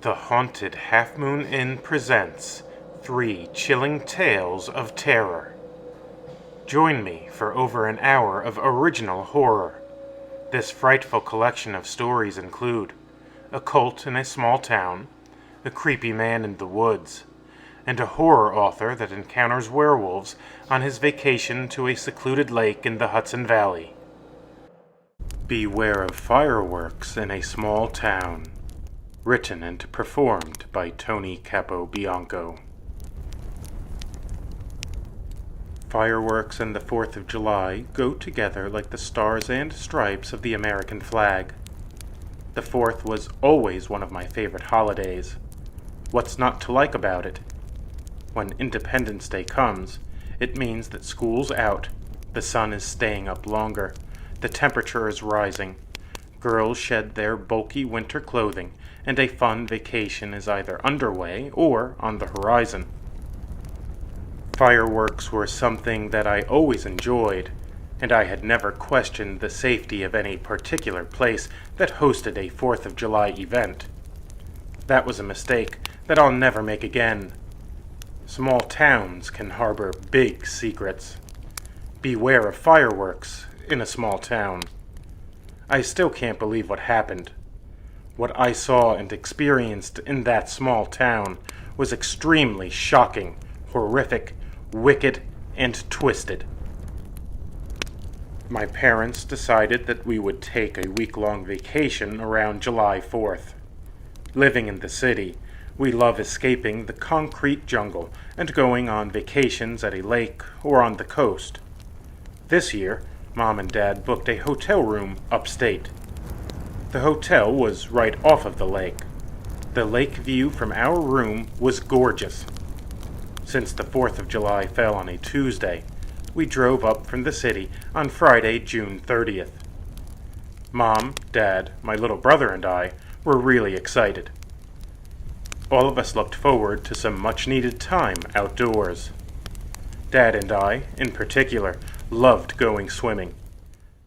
The Haunted Half Moon Inn presents 3 chilling tales of terror. Join me for over an hour of original horror. This frightful collection of stories include a cult in a small town, a creepy man in the woods, and a horror author that encounters werewolves on his vacation to a secluded lake in the Hudson Valley. Beware of fireworks in a small town. Written and performed by Tony Capobianco. Fireworks and the 4th of July go together like the stars and stripes of the American flag. The 4th was always one of my favorite holidays. What's not to like about it? When Independence Day comes, it means that school's out, the sun is staying up longer, the temperature is rising, girls shed their bulky winter clothing, and a fun vacation is either underway or on the horizon. Fireworks were something that I always enjoyed, and I had never questioned the safety of any particular place that hosted a 4th of July event. That was a mistake that I'll never make again. Small towns can harbor big secrets. Beware of fireworks in a small town. I still can't believe what happened. What I saw and experienced in that small town was extremely shocking, horrific, wicked, and twisted. My parents decided that we would take a week-long vacation around July 4th. Living in the city, we love escaping the concrete jungle and going on vacations at a lake or on the coast. This year, Mom and Dad booked a hotel room upstate. The hotel was right off of the lake. The lake view from our room was gorgeous. Since the 4th of July fell on a Tuesday, we drove up from the city on Friday, June 30th. Mom, Dad, my little brother, and I were really excited. All of us looked forward to some much-needed time outdoors. Dad and I, in particular, loved going swimming.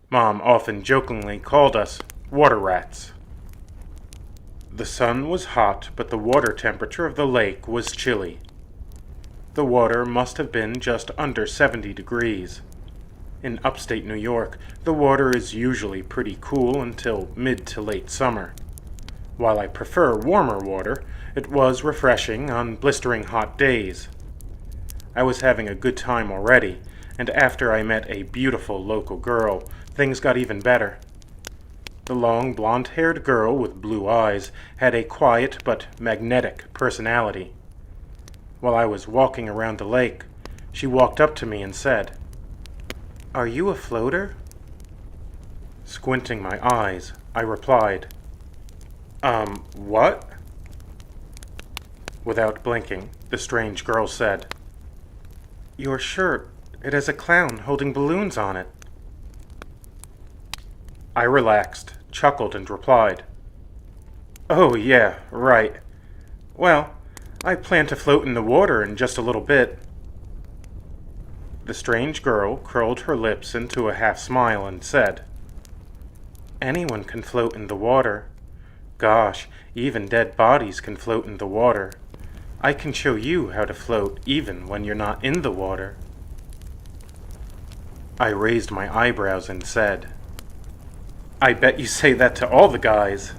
Mom often jokingly called us water rats. The sun was hot, but the water temperature of the lake was chilly. The water must have been just under 70 degrees. In upstate New York, the water is usually pretty cool until mid to late summer. While I prefer warmer water, it was refreshing on blistering hot days. I was having a good time already, and after I met a beautiful local girl, things got even better. The long blonde-haired girl with blue eyes had a quiet but magnetic personality. While I was walking around the lake, she walked up to me and said, "Are you a floater?" Squinting my eyes, I replied, What?" Without blinking, the strange girl said, "Your shirt, it has a clown holding balloons on it." I relaxed, chuckled, and replied, "Oh yeah, right. Well, I plan to float in the water in just a little bit." The strange girl curled her lips into a half-smile and said, "Anyone can float in the water. Gosh, even dead bodies can float in the water. I can show you how to float even when you're not in the water." I raised my eyebrows and said, "I bet you say that to all the guys."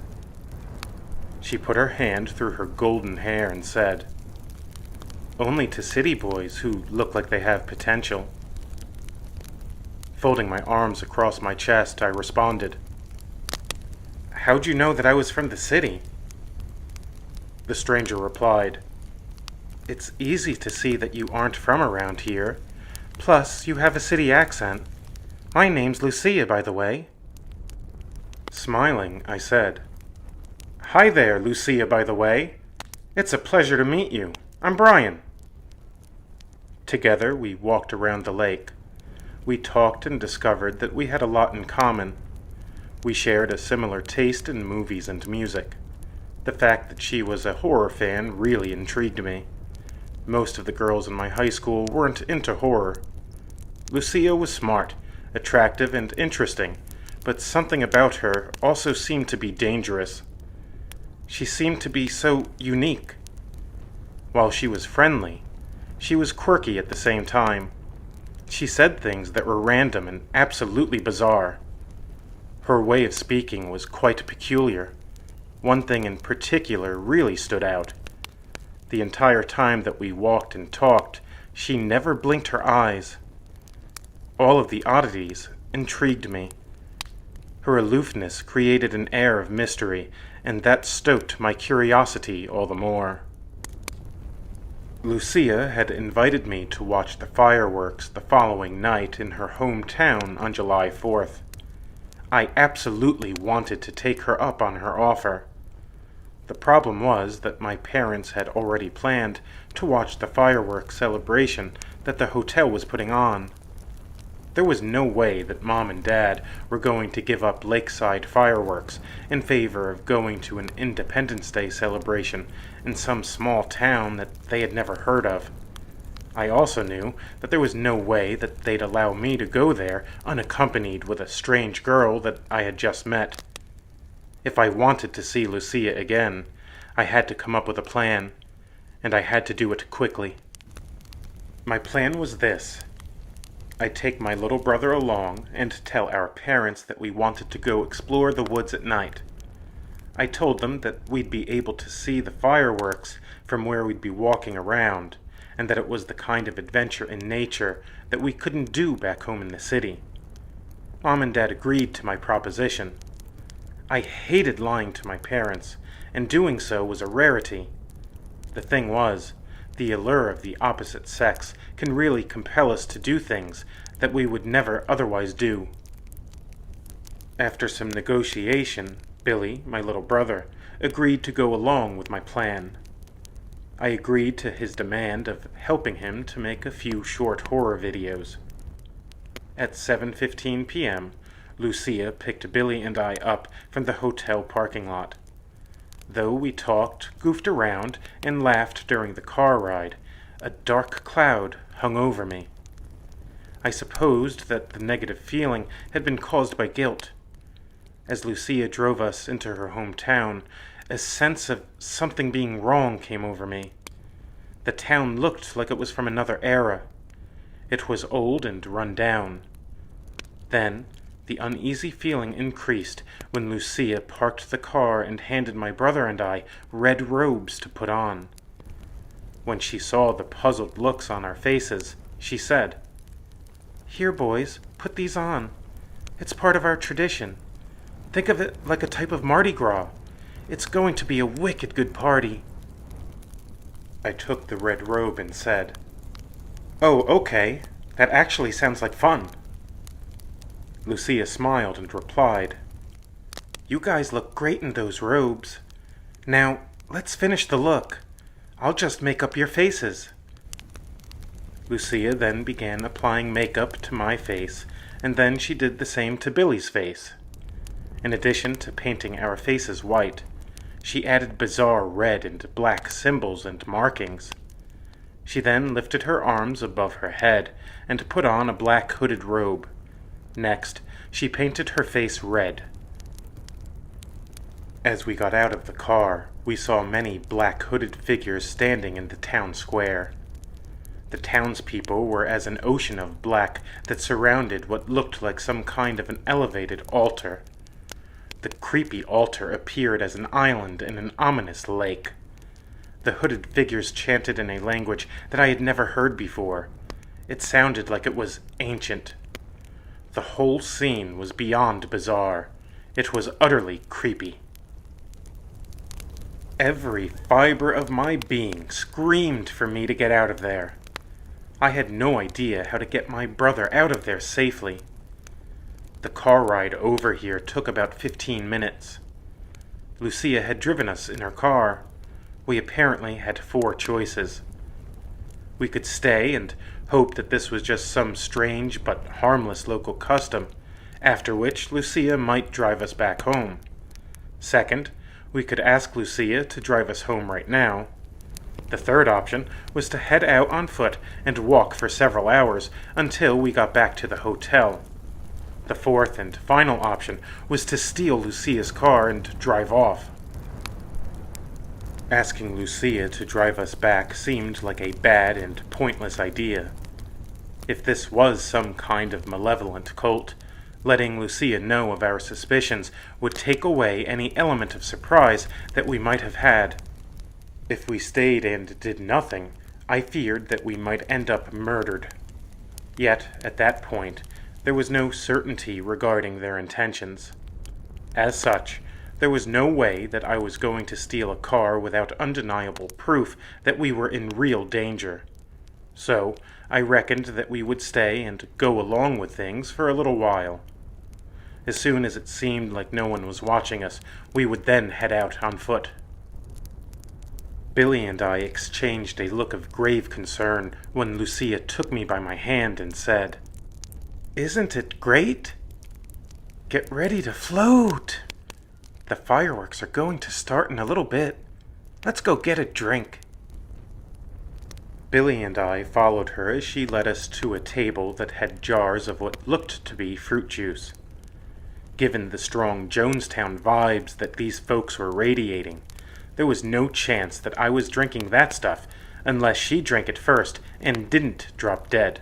She put her hand through her golden hair and said, "Only to city boys who look like they have potential." Folding my arms across my chest, I responded, "How'd you know that I was from the city?" The stranger replied, "It's easy to see that you aren't from around here. Plus, you have a city accent. My name's Lucia, by the way." Smiling, I said, "Hi there, Lucia, by the way. It's a pleasure to meet you. I'm Brian." Together, we walked around the lake. We talked and discovered that we had a lot in common. We shared a similar taste in movies and music. The fact that she was a horror fan really intrigued me. Most of the girls in my high school weren't into horror. Lucia was smart, attractive, and interesting, but something about her also seemed to be dangerous. She seemed to be so unique. While she was friendly, she was quirky at the same time. She said things that were random and absolutely bizarre. Her way of speaking was quite peculiar. One thing in particular really stood out. The entire time that we walked and talked, she never blinked her eyes. All of the oddities intrigued me. Her aloofness created an air of mystery, and that stoked my curiosity all the more. Lucia had invited me to watch the fireworks the following night in her hometown on July 4th. I absolutely wanted to take her up on her offer. The problem was that my parents had already planned to watch the fireworks celebration that the hotel was putting on. There was no way that Mom and Dad were going to give up lakeside fireworks in favor of going to an Independence Day celebration in some small town that they had never heard of. I also knew that there was no way that they'd allow me to go there unaccompanied with a strange girl that I had just met. If I wanted to see Lucia again, I had to come up with a plan, and I had to do it quickly. My plan was this. I'd take my little brother along and tell our parents that we wanted to go explore the woods at night. I told them that we'd be able to see the fireworks from where we'd be walking around, and that it was the kind of adventure in nature that we couldn't do back home in the city. Mom and Dad agreed to my proposition. I hated lying to my parents, and doing so was a rarity. The thing was, the allure of the opposite sex can really compel us to do things that we would never otherwise do. After some negotiation, Billy, my little brother, agreed to go along with my plan. I agreed to his demand of helping him to make a few short horror videos. At 7:15 p.m., Lucia picked Billy and I up from the hotel parking lot. Though we talked, goofed around, and laughed during the car ride, a dark cloud hung over me. I supposed that the negative feeling had been caused by guilt. As Lucia drove us into her hometown, a sense of something being wrong came over me. The town looked like it was from another era. It was old and run down. Then, the uneasy feeling increased when Lucia parked the car and handed my brother and I red robes to put on. When she saw the puzzled looks on our faces, she said, "Here, boys, put these on. It's part of our tradition. Think of it like a type of Mardi Gras. It's going to be a wicked good party." I took the red robe and said, "Oh, okay. That actually sounds like fun." Lucia smiled and replied, "You guys look great in those robes. Now, let's finish the look. I'll just make up your faces." Lucia then began applying makeup to my face, and then she did the same to Billy's face. In addition to painting our faces white, she added bizarre red and black symbols and markings. She then lifted her arms above her head and put on a black hooded robe. Next, she painted her face red. As we got out of the car, we saw many black hooded figures standing in the town square. The townspeople were as an ocean of black that surrounded what looked like some kind of an elevated altar. The creepy altar appeared as an island in an ominous lake. The hooded figures chanted in a language that I had never heard before. It sounded like it was ancient. The whole scene was beyond bizarre. It was utterly creepy. Every fiber of my being screamed for me to get out of there. I had no idea how to get my brother out of there safely. The car ride over here took about 15 minutes. Lucia had driven us in her car. We apparently had 4 choices. We could stay and hope that this was just some strange but harmless local custom, after which Lucia might drive us back home. Second, we could ask Lucia to drive us home right now. The third option was to head out on foot and walk for several hours until we got back to the hotel. The fourth and final option was to steal Lucia's car and drive off. Asking Lucia to drive us back seemed like a bad and pointless idea. If this was some kind of malevolent cult, letting Lucia know of our suspicions would take away any element of surprise that we might have had. If we stayed and did nothing, I feared that we might end up murdered. Yet, at that point, there was no certainty regarding their intentions. As such, there was no way that I was going to steal a car without undeniable proof that we were in real danger. So, I reckoned that we would stay and go along with things for a little while. As soon as it seemed like no one was watching us, we would then head out on foot. Billy and I exchanged a look of grave concern when Lucia took me by my hand and said, "Isn't it great? Get ready to float! The fireworks are going to start in a little bit. Let's go get a drink." Billy and I followed her as she led us to a table that had jars of what looked to be fruit juice. Given the strong Jonestown vibes that these folks were radiating, there was no chance that I was drinking that stuff unless she drank it first and didn't drop dead.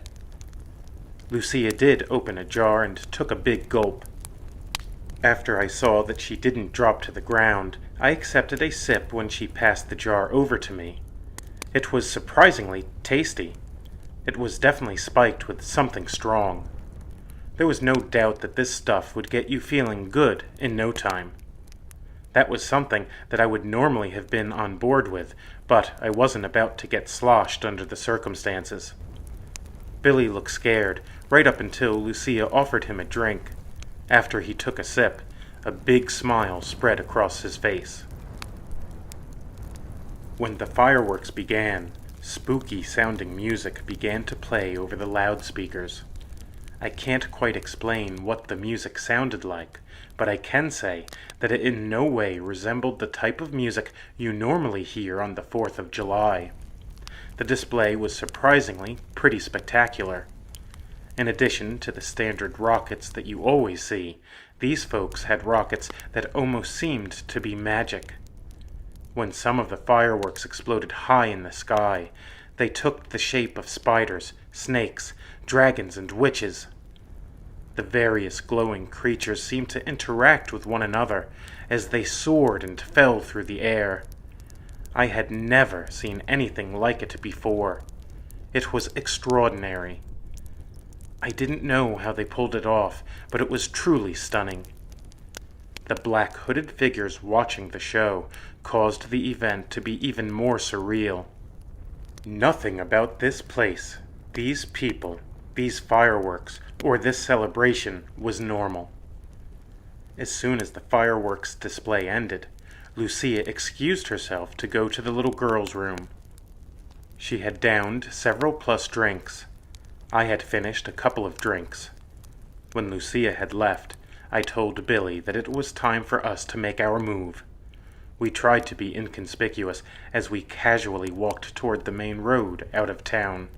Lucia did open a jar and took a big gulp. After I saw that she didn't drop to the ground, I accepted a sip when she passed the jar over to me. It was surprisingly tasty. It was definitely spiked with something strong. There was no doubt that this stuff would get you feeling good in no time. That was something that I would normally have been on board with, but I wasn't about to get sloshed under the circumstances. Billy looked scared, right up until Lucia offered him a drink. After he took a sip, a big smile spread across his face. When the fireworks began, spooky-sounding music began to play over the loudspeakers. I can't quite explain what the music sounded like, but I can say that it in no way resembled the type of music you normally hear on the 4th of July. The display was surprisingly pretty spectacular. In addition to the standard rockets that you always see, these folks had rockets that almost seemed to be magic. When some of the fireworks exploded high in the sky, they took the shape of spiders, snakes, dragons, and witches. The various glowing creatures seemed to interact with one another as they soared and fell through the air. I had never seen anything like it before. It was extraordinary. I didn't know how they pulled it off, but it was truly stunning. The black hooded figures watching the show caused the event to be even more surreal. Nothing about this place, these people, these fireworks, or this celebration was normal. As soon as the fireworks display ended, Lucia excused herself to go to the little girl's room. She had downed several plus drinks. I had finished a couple of drinks. When Lucia had left, I told Billy that it was time for us to make our move. We tried to be inconspicuous as we casually walked toward the main road out of town.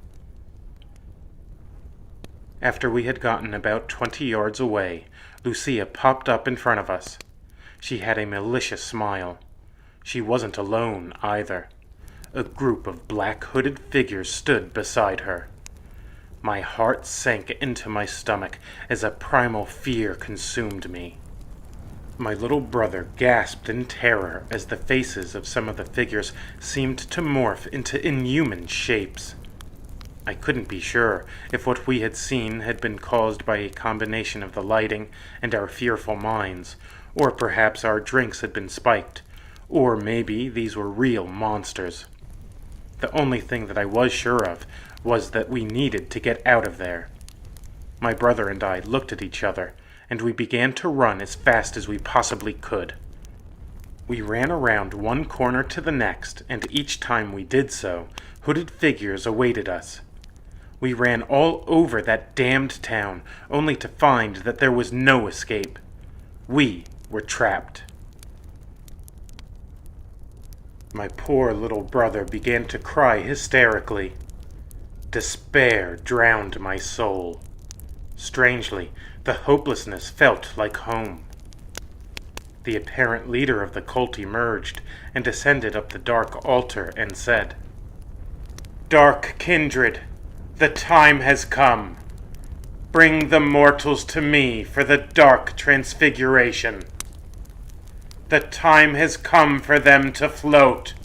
After we had gotten about 20 yards away, Lucia popped up in front of us. She had a malicious smile. She wasn't alone, either. A group of black hooded figures stood beside her. My heart sank into my stomach as a primal fear consumed me. My little brother gasped in terror as the faces of some of the figures seemed to morph into inhuman shapes. I couldn't be sure if what we had seen had been caused by a combination of the lighting and our fearful minds, or perhaps our drinks had been spiked, or maybe these were real monsters. The only thing that I was sure of was that we needed to get out of there. My brother and I looked at each other, and we began to run as fast as we possibly could. We ran around one corner to the next, and each time we did so, hooded figures awaited us. We ran all over that damned town, only to find that there was no escape. We were trapped. My poor little brother began to cry hysterically. Despair drowned my soul. Strangely, the hopelessness felt like home. The apparent leader of the cult emerged and descended up the dark altar and said, "Dark kindred, the time has come. Bring the mortals to me for the dark transfiguration. The time has come for them to float.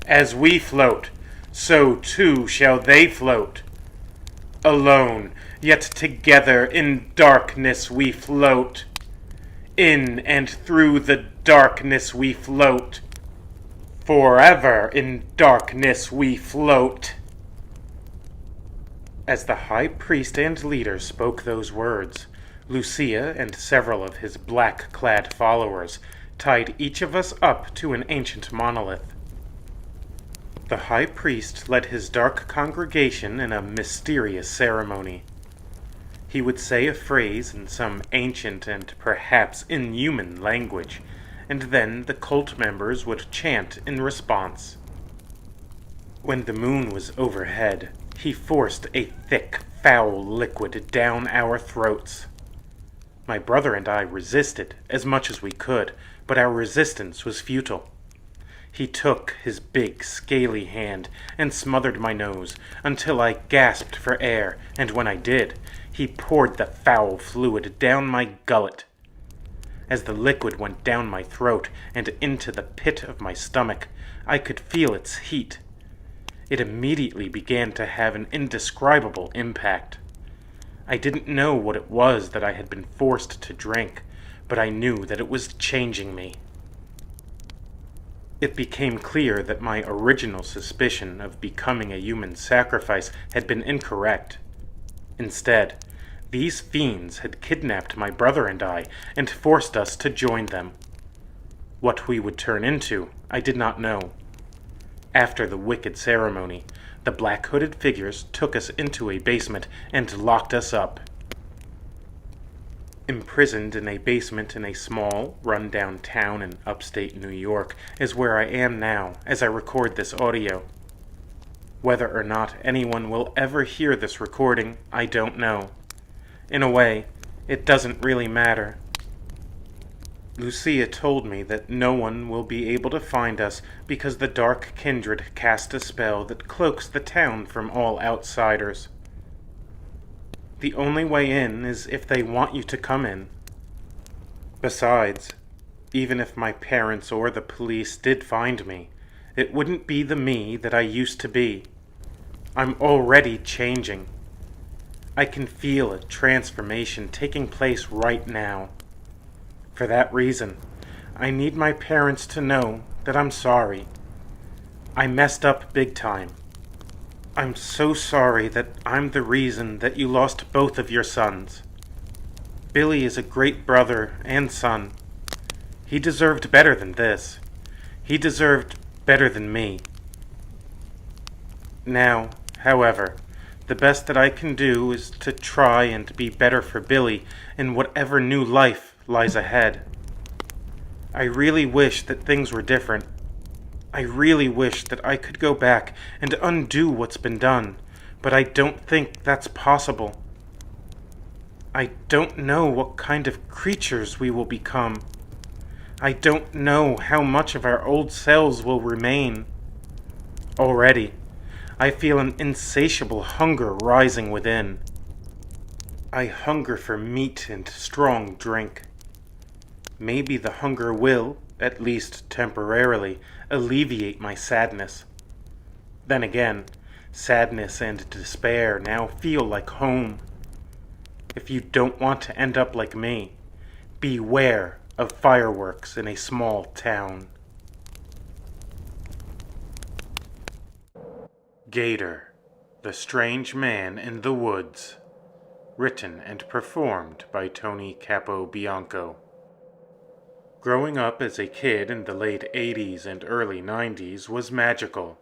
As we float, so too shall they float. Alone, yet together in darkness we float. In and through the darkness we float. Forever in darkness we float." As the high priest and leader spoke those words, Lucia and several of his black-clad followers tied each of us up to an ancient monolith. The high priest led his dark congregation in a mysterious ceremony. He would say a phrase in some ancient and perhaps inhuman language, and then the cult members would chant in response. When the moon was overhead, he forced a thick, foul liquid down our throats. My brother and I resisted as much as we could, but our resistance was futile. He took his big, scaly hand and smothered my nose until I gasped for air, and when I did, he poured the foul fluid down my gullet. As the liquid went down my throat and into the pit of my stomach, I could feel its heat. It immediately began to have an indescribable impact. I didn't know what it was that I had been forced to drink, but I knew that it was changing me. It became clear that my original suspicion of becoming a human sacrifice had been incorrect. Instead, these fiends had kidnapped my brother and I and forced us to join them. What we would turn into, I did not know. After the wicked ceremony, the black-hooded figures took us into a basement and locked us up. Imprisoned in a basement in a small, run-down town in upstate New York is where I am now as I record this audio. Whether or not anyone will ever hear this recording, I don't know. In a way, it doesn't really matter. Lucia told me that no one will be able to find us because the Dark Kindred cast a spell that cloaks the town from all outsiders. The only way in is if they want you to come in. Besides, even if my parents or the police did find me, it wouldn't be the me that I used to be. I'm already changing. I can feel a transformation taking place right now. For that reason, I need my parents to know that I'm sorry. I messed up big time. I'm so sorry that I'm the reason that you lost both of your sons. Billy is a great brother and son. He deserved better than this. He deserved better than me. Now, however, the best that I can do is to try and be better for Billy in whatever new life lies ahead. I really wish that things were different. I really wish that I could go back and undo what's been done, but I don't think that's possible. I don't know what kind of creatures we will become. I don't know how much of our old selves will remain. Already, I feel an insatiable hunger rising within. I hunger for meat and strong drink. Maybe the hunger will, at least temporarily, alleviate my sadness. Then again, sadness and despair now feel like home. If you don't want to end up like me, beware of fireworks in a small town. Gator, the Strange Man in the Woods. Written and performed by Tony Capobianco. Growing up as a kid in the late 80s and early 90s was magical.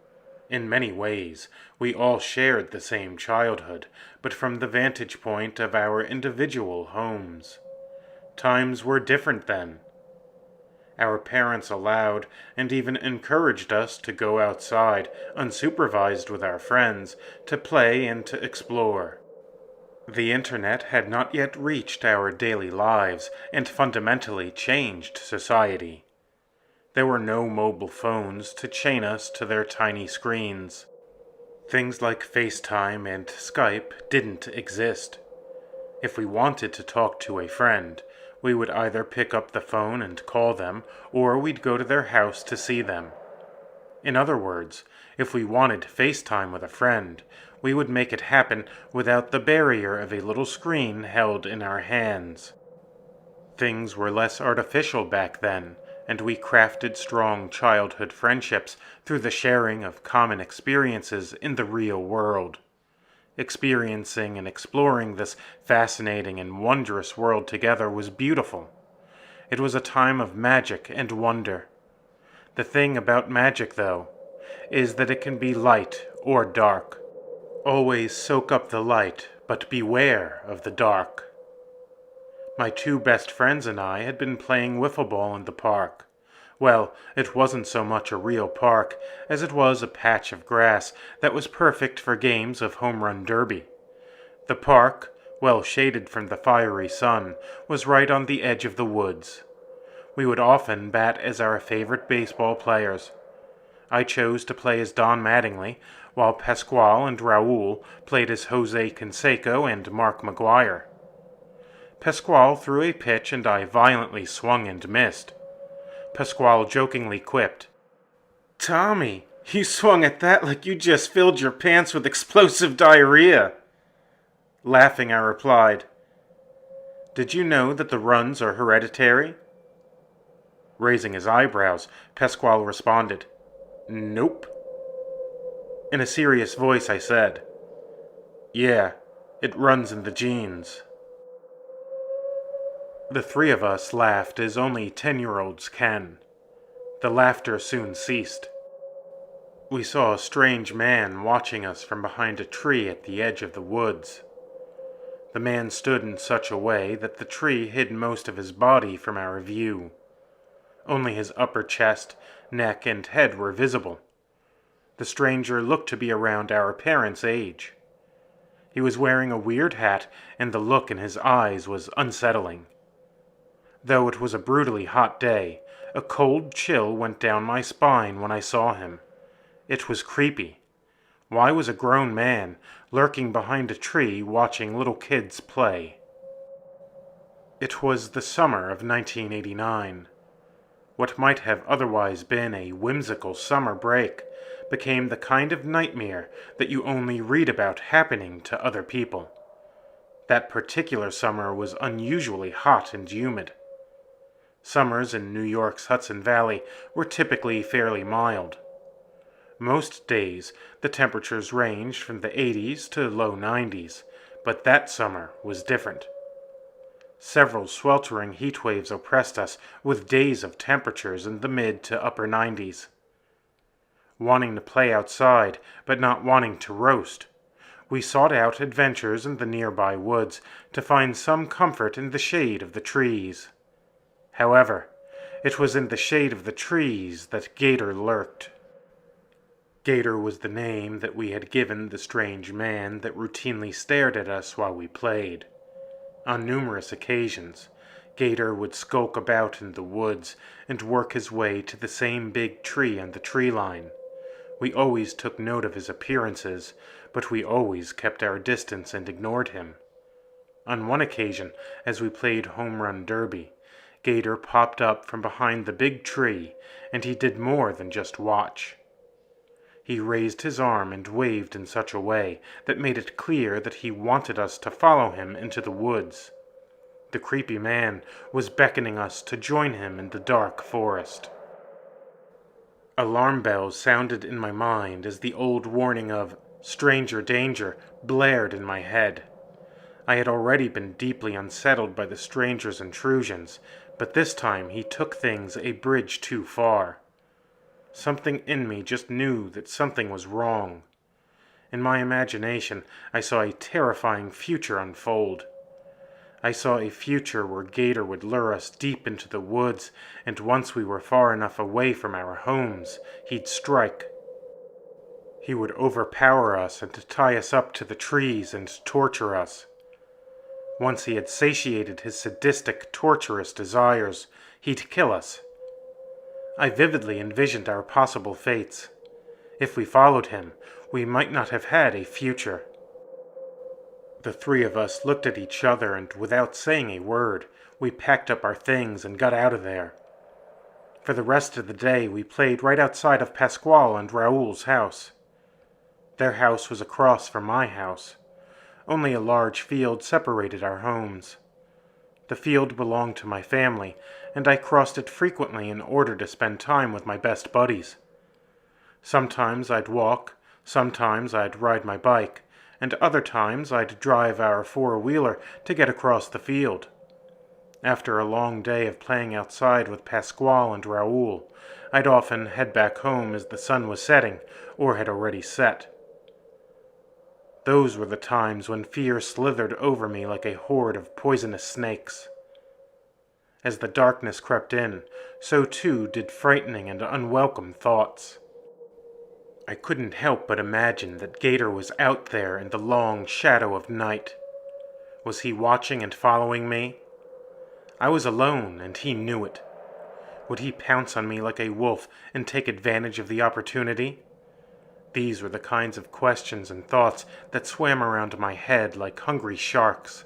In many ways, we all shared the same childhood, but from the vantage point of our individual homes. Times were different then. Our parents allowed and even encouraged us to go outside, unsupervised with our friends, to play and to explore. The internet had not yet reached our daily lives and fundamentally changed society. There were no mobile phones to chain us to their tiny screens. Things like FaceTime and Skype didn't exist. If we wanted to talk to a friend, we would either pick up the phone and call them, or we'd go to their house to see them. In other words, if we wanted FaceTime with a friend, we would make it happen without the barrier of a little screen held in our hands. Things were less artificial back then, and we crafted strong childhood friendships through the sharing of common experiences in the real world. Experiencing and exploring this fascinating and wondrous world together was beautiful. It was a time of magic and wonder. The thing about magic, though, is that it can be light or dark. Always soak up the light, but beware of the dark. My two best friends and I had been playing wiffle ball in the park. Well, it wasn't so much a real park as it was a patch of grass that was perfect for games of home run derby. The park, well shaded from the fiery sun, was right on the edge of the woods. We would often bat as our favorite baseball players. I chose to play as Don Mattingly, while Pasquale and Raul played as Jose Canseco and Mark McGuire. Pasquale threw a pitch and I violently swung and missed. Pasquale jokingly quipped, "Tommy, you swung at that like you just filled your pants with explosive diarrhea." Laughing, I replied, "Did you know that the runs are hereditary?" Raising his eyebrows, Pasquale responded, "Nope." In a serious voice, I said, "Yeah, it runs in the genes." The three of us laughed as only 10-year-olds can. The laughter soon ceased. We saw a strange man watching us from behind a tree at the edge of the woods. The man stood in such a way that the tree hid most of his body from our view. Only his upper chest, neck, and head were visible. The stranger looked to be around our parents' age. He was wearing a weird hat, and the look in his eyes was unsettling. Though it was a brutally hot day, a cold chill went down my spine when I saw him. It was creepy. Why was a grown man lurking behind a tree watching little kids play? It was the summer of 1989. What might have otherwise been a whimsical summer break became the kind of nightmare that you only read about happening to other people. That particular summer was unusually hot and humid. Summers in New York's Hudson Valley were typically fairly mild. Most days, the temperatures ranged from the 80s to low 90s, but that summer was different. Several sweltering heat waves oppressed us, with days of temperatures in the mid to upper 90s. Wanting to play outside, but not wanting to roast, we sought out adventures in the nearby woods to find some comfort in the shade of the trees. However, it was in the shade of the trees that Gator lurked. Gator was the name that we had given the strange man that routinely stared at us while we played. On numerous occasions, Gator would skulk about in the woods and work his way to the same big tree on the tree line. We always took note of his appearances, but we always kept our distance and ignored him. On one occasion, as we played home run derby, Gator popped up from behind the big tree, and he did more than just watch. He raised his arm and waved in such a way that made it clear that he wanted us to follow him into the woods. The creepy man was beckoning us to join him in the dark forest. Alarm bells sounded in my mind as the old warning of "stranger danger" blared in my head. I had already been deeply unsettled by the stranger's intrusions, but this time he took things a bridge too far. Something in me just knew that something was wrong. In my imagination, I saw a terrifying future unfold. I saw a future where Gator would lure us deep into the woods, and once we were far enough away from our homes, he'd strike. He would overpower us and tie us up to the trees and torture us. Once he had satiated his sadistic, torturous desires, he'd kill us. I vividly envisioned our possible fates. If we followed him, we might not have had a future. The three of us looked at each other, and without saying a word, we packed up our things and got out of there. For the rest of the day, we played right outside of Pasquale and Raoul's house. Their house was across from my house. Only a large field separated our homes. The field belonged to my family, and I crossed it frequently in order to spend time with my best buddies. Sometimes I'd walk, sometimes I'd ride my bike, and other times I'd drive our four-wheeler to get across the field. After a long day of playing outside with Pasquale and Raoul, I'd often head back home as the sun was setting or had already set. Those were the times when fear slithered over me like a horde of poisonous snakes. As the darkness crept in, so too did frightening and unwelcome thoughts. I couldn't help but imagine that Gator was out there in the long shadow of night. Was he watching and following me? I was alone, and he knew it. Would he pounce on me like a wolf and take advantage of the opportunity? These were the kinds of questions and thoughts that swam around my head like hungry sharks.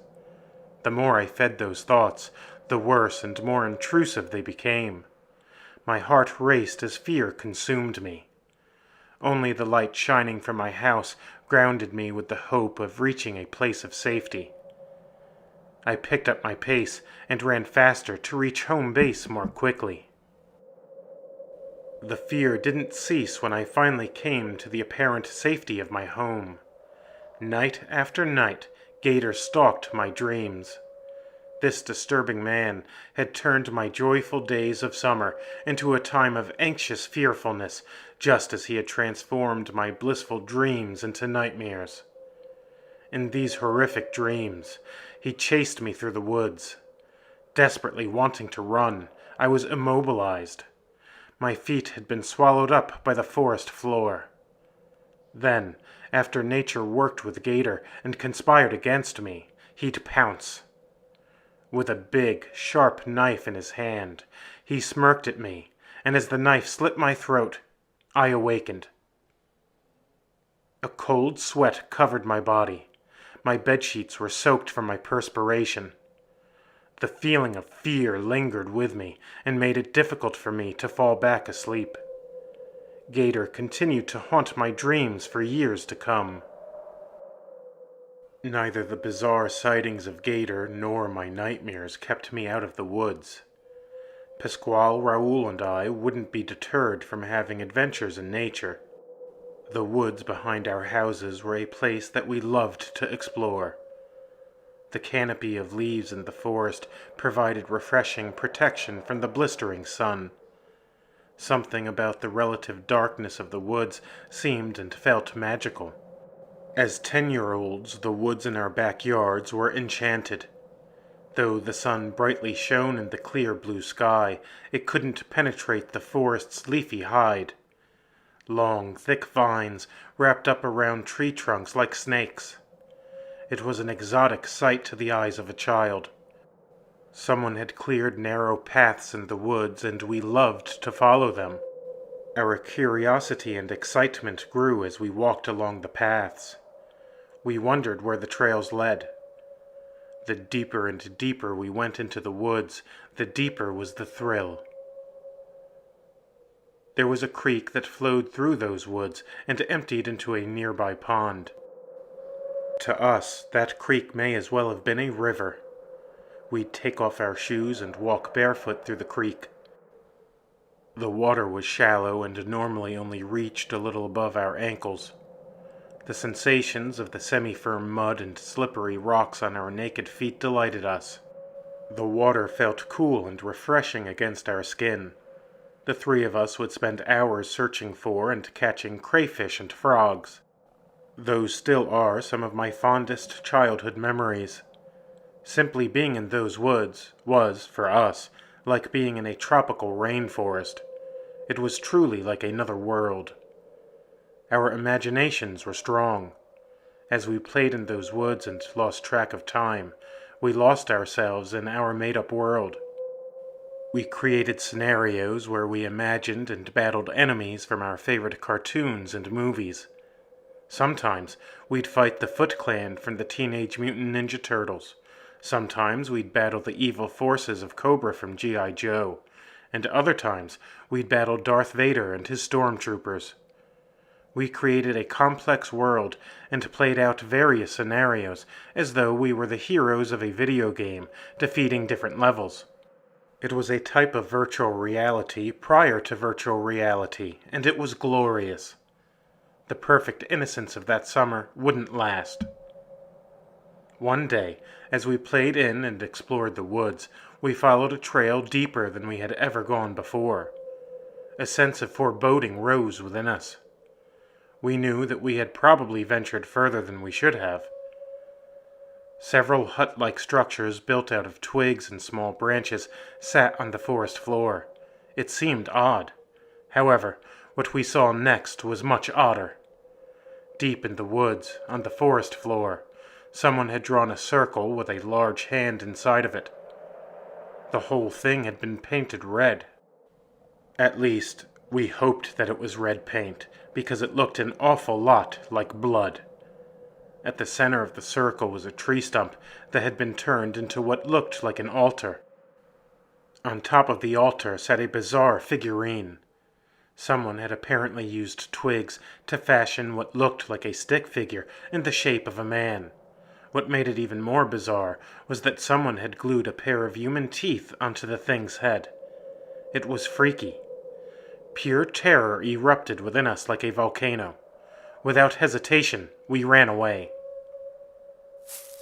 The more I fed those thoughts, the worse and more intrusive they became. My heart raced as fear consumed me. Only the light shining from my house grounded me with the hope of reaching a place of safety. I picked up my pace and ran faster to reach home base more quickly. The fear didn't cease when I finally came to the apparent safety of my home. Night after night, Gator stalked my dreams. This disturbing man had turned my joyful days of summer into a time of anxious fearfulness, just as he had transformed my blissful dreams into nightmares. In these horrific dreams, he chased me through the woods. Desperately wanting to run, I was immobilized. My feet had been swallowed up by the forest floor. Then, after nature worked with Gator and conspired against me, he'd pounce. With a big, sharp knife in his hand, he smirked at me, and as the knife slit my throat, I awakened. A cold sweat covered my body. My bedsheets were soaked from my perspiration. The feeling of fear lingered with me and made it difficult for me to fall back asleep. Gator continued to haunt my dreams for years to come. Neither the bizarre sightings of Gator nor my nightmares kept me out of the woods. Pasquale, Raoul, and I wouldn't be deterred from having adventures in nature. The woods behind our houses were a place that we loved to explore. The canopy of leaves in the forest provided refreshing protection from the blistering sun. Something about the relative darkness of the woods seemed and felt magical. As 10-year-olds, the woods in our backyards were enchanted. Though the sun brightly shone in the clear blue sky, it couldn't penetrate the forest's leafy hide. Long, thick vines wrapped up around tree trunks like snakes. It was an exotic sight to the eyes of a child. Someone had cleared narrow paths in the woods, and we loved to follow them. Our curiosity and excitement grew as we walked along the paths. We wondered where the trails led. The deeper and deeper we went into the woods, the deeper was the thrill. There was a creek that flowed through those woods and emptied into a nearby pond. To us, that creek may as well have been a river. We'd take off our shoes and walk barefoot through the creek. The water was shallow and normally only reached a little above our ankles. The sensations of the semi-firm mud and slippery rocks on our naked feet delighted us. The water felt cool and refreshing against our skin. The three of us would spend hours searching for and catching crayfish and frogs. Those still are some of my fondest childhood memories. Simply being in those woods was, for us, like being in a tropical rainforest. It was truly like another world. Our imaginations were strong. As we played in those woods and lost track of time, We lost ourselves in our made-up world. We created scenarios where we imagined and battled enemies from our favorite cartoons and movies. Sometimes we'd fight the Foot Clan from the Teenage Mutant Ninja Turtles. Sometimes we'd battle the evil forces of Cobra from G.I. Joe. And other times we'd battle Darth Vader and his stormtroopers. We created a complex world and played out various scenarios as though we were the heroes of a video game, defeating different levels. It was a type of virtual reality prior to virtual reality, and it was glorious. The perfect innocence of that summer wouldn't last. One day, as we played in and explored the woods, we followed a trail deeper than we had ever gone before. A sense of foreboding rose within us. We knew that we had probably ventured further than we should have. Several hut-like structures built out of twigs and small branches sat on the forest floor. It seemed odd. However, what we saw next was much odder. Deep in the woods, on the forest floor, someone had drawn a circle with a large hand inside of it. The whole thing had been painted red. At least, we hoped that it was red paint, because it looked an awful lot like blood. At the center of the circle was a tree stump that had been turned into what looked like an altar. On top of the altar sat a bizarre figurine. Someone had apparently used twigs to fashion what looked like a stick figure in the shape of a man. What made it even more bizarre was that someone had glued a pair of human teeth onto the thing's head. It was freaky. Pure terror erupted within us like a volcano. Without hesitation, we ran away.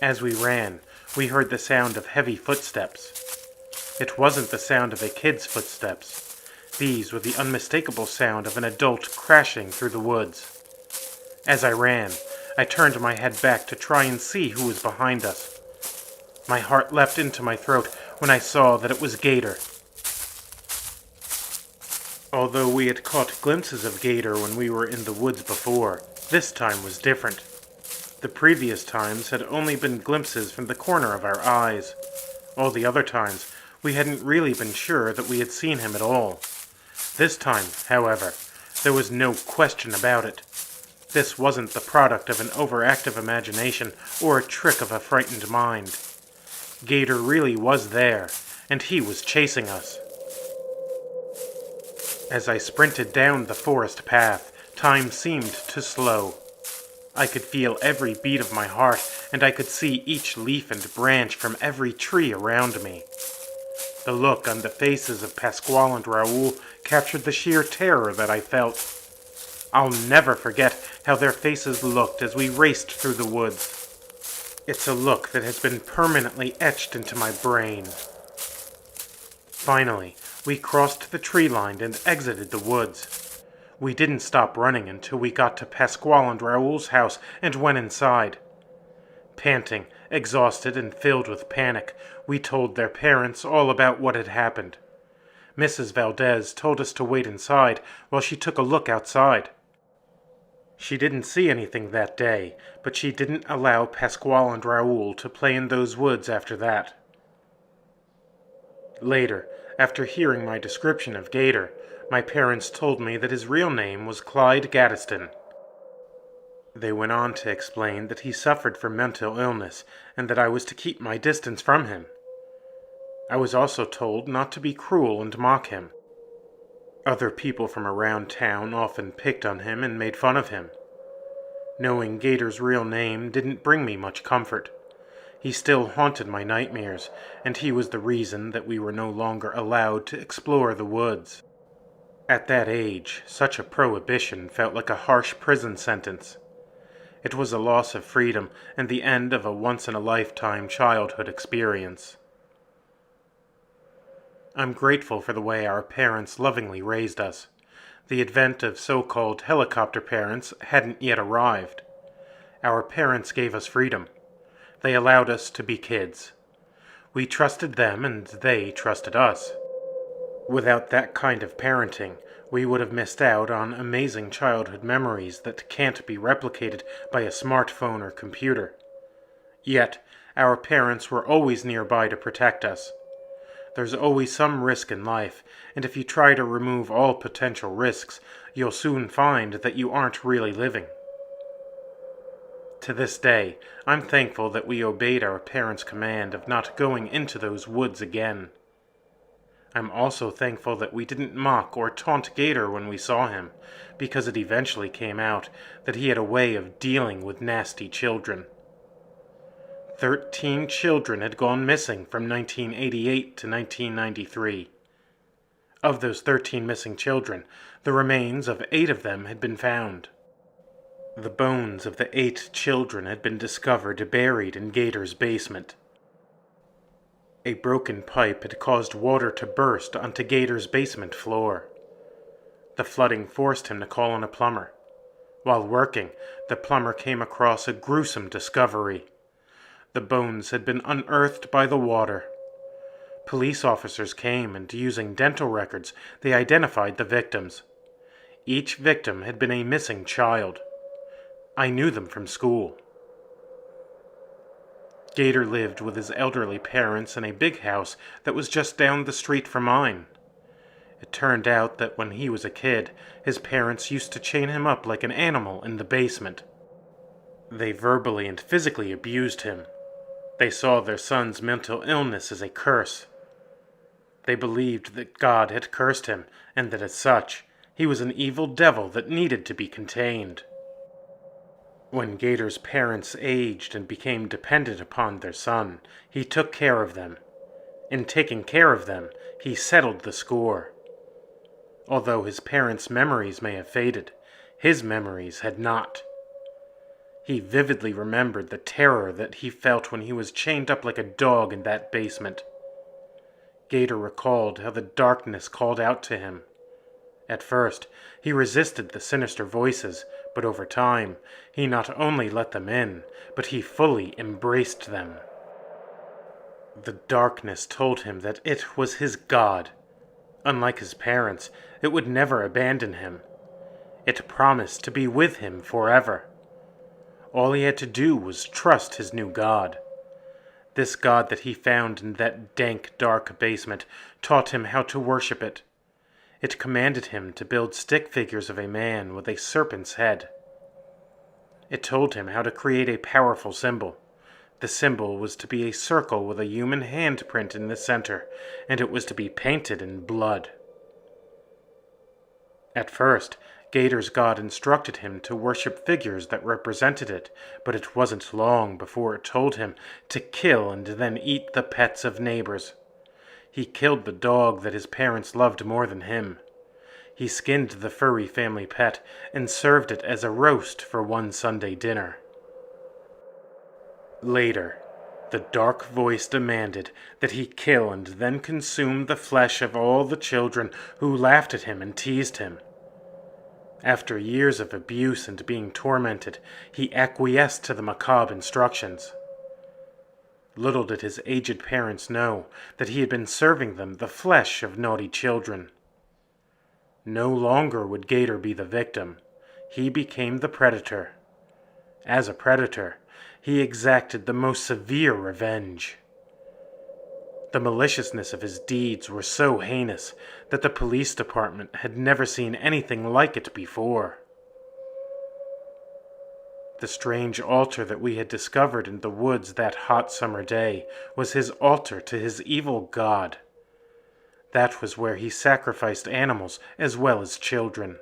As we ran, we heard the sound of heavy footsteps. It wasn't the sound of a kid's footsteps. These were the unmistakable sound of an adult crashing through the woods. As I ran, I turned my head back to try and see who was behind us. My heart leapt into my throat when I saw that it was Gator. Although we had caught glimpses of Gator when we were in the woods before, this time was different. The previous times had only been glimpses from the corner of our eyes. All the other times, we hadn't really been sure that we had seen him at all. This time, however, there was no question about it. This wasn't the product of an overactive imagination or a trick of a frightened mind. Gator really was there, and he was chasing us. As I sprinted down the forest path, time seemed to slow. I could feel every beat of my heart, and I could see each leaf and branch from every tree around me. The look on the faces of Pasquale and Raoul captured the sheer terror that I felt. I'll never forget how their faces looked as we raced through the woods. It's a look that has been permanently etched into my brain. Finally, we crossed the tree line and exited the woods. We didn't stop running until we got to Pasquale and Raoul's house and went inside. Panting, exhausted, and filled with panic, we told their parents all about what had happened. Mrs. Valdez told us to wait inside while she took a look outside. She didn't see anything that day, but she didn't allow Pasquale and Raoul to play in those woods after that. Later, after hearing my description of Gator, my parents told me that his real name was Clyde Gaddiston. They went on to explain that he suffered from mental illness and that I was to keep my distance from him. I was also told not to be cruel and mock him. Other people from around town often picked on him and made fun of him. Knowing Gator's real name didn't bring me much comfort. He still haunted my nightmares, and he was the reason that we were no longer allowed to explore the woods. At that age, such a prohibition felt like a harsh prison sentence. It was a loss of freedom and the end of a once-in-a-lifetime childhood experience. I'm grateful for the way our parents lovingly raised us. The advent of so-called helicopter parents hadn't yet arrived. Our parents gave us freedom. They allowed us to be kids. We trusted them and they trusted us. Without that kind of parenting, we would have missed out on amazing childhood memories that can't be replicated by a smartphone or computer. Yet, Our parents were always nearby to protect us. There's always some risk in life, and if you try to remove all potential risks, you'll soon find that you aren't really living. To this day, I'm thankful that we obeyed our parents' command of not going into those woods again. I'm also thankful that we didn't mock or taunt Gator when we saw him, because it eventually came out that he had a way of dealing with nasty children. 13 children had gone missing from 1988 to 1993. Of those 13 missing children, the remains of 8 of them had been found. The bones of the 8 children had been discovered buried in Gator's basement. A broken pipe had caused water to burst onto Gator's basement floor. The flooding forced him to call on a plumber. While working, the plumber came across a gruesome discovery. The bones had been unearthed by the water. Police officers came, and using dental records, they identified the victims. Each victim had been a missing child. I knew them from school. Gator lived with his elderly parents in a big house that was just down the street from mine. It turned out that when he was a kid, his parents used to chain him up like an animal in the basement. They verbally and physically abused him. They saw their son's mental illness as a curse. They believed that God had cursed him, and that as such, he was an evil devil that needed to be contained. When Gator's parents aged and became dependent upon their son, he took care of them. In taking care of them, he settled the score. Although his parents' memories may have faded, his memories had not. He vividly remembered the terror that he felt when he was chained up like a dog in that basement. Gator recalled how the darkness called out to him. At first, he resisted the sinister voices, but over time, he not only let them in, but he fully embraced them. The darkness told him that it was his God. Unlike his parents, it would never abandon him. It promised to be with him forever. All he had to do was trust his new God. This God that he found in that dank, dark basement taught him how to worship it. It commanded him to build stick figures of a man with a serpent's head. It told him how to create a powerful symbol. The symbol was to be a circle with a human handprint in the center, and it was to be painted in blood. At first, Gator's God instructed him to worship figures that represented it, but it wasn't long before it told him to kill and then eat the pets of neighbors. He killed the dog that his parents loved more than him. He skinned the furry family pet and served it as a roast for one Sunday dinner. Later, the dark voice demanded that he kill and then consume the flesh of all the children who laughed at him and teased him. After years of abuse and being tormented, he acquiesced to the macabre instructions. Little did his aged parents know that he had been serving them the flesh of naughty children. No longer would Gator be the victim. He became the predator. As a predator, he exacted the most severe revenge. The maliciousness of his deeds were so heinous that the police department had never seen anything like it before. The strange altar that we had discovered in the woods that hot summer day was his altar to his evil god. That was where he sacrificed animals as well as children.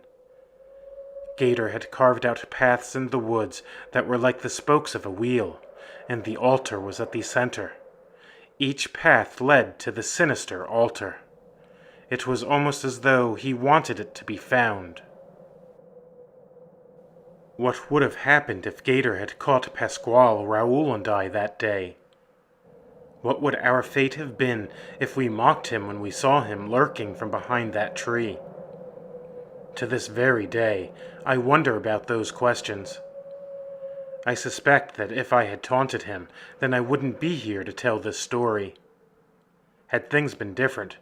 Gator had carved out paths in the woods that were like the spokes of a wheel, and the altar was at the center. Each path led to the sinister altar. It was almost as though he wanted it to be found. What would have happened if Gator had caught Pasquale, Raoul, and I that day? What would our fate have been if we mocked him when we saw him lurking from behind that tree? To this very day, I wonder about those questions. I suspect that if I had taunted him, then I wouldn't be here to tell this story. Had things been different,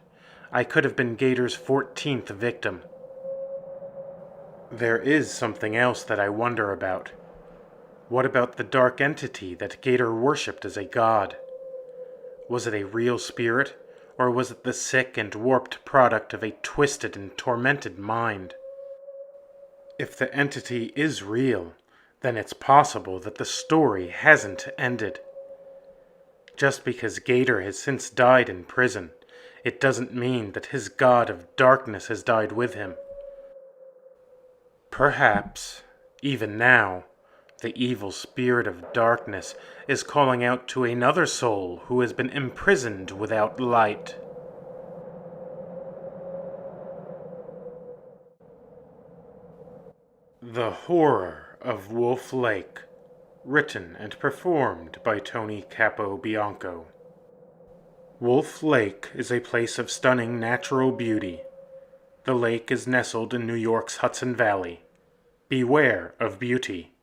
I could have been Gator's 14th victim. There is something else that I wonder about. What about the dark entity that Gator worshipped as a god? Was it a real spirit, or was it the sick and warped product of a twisted and tormented mind? If the entity is real, then it's possible that the story hasn't ended. Just because Gator has since died in prison, it doesn't mean that his god of darkness has died with him. Perhaps, even now, the evil spirit of darkness is calling out to another soul who has been imprisoned without light. The Horror of Wolf Lake, written and performed by Tony Capobianco. Wolf Lake is a place of stunning natural beauty. The lake is nestled in New York's Hudson Valley. Beware of beauty.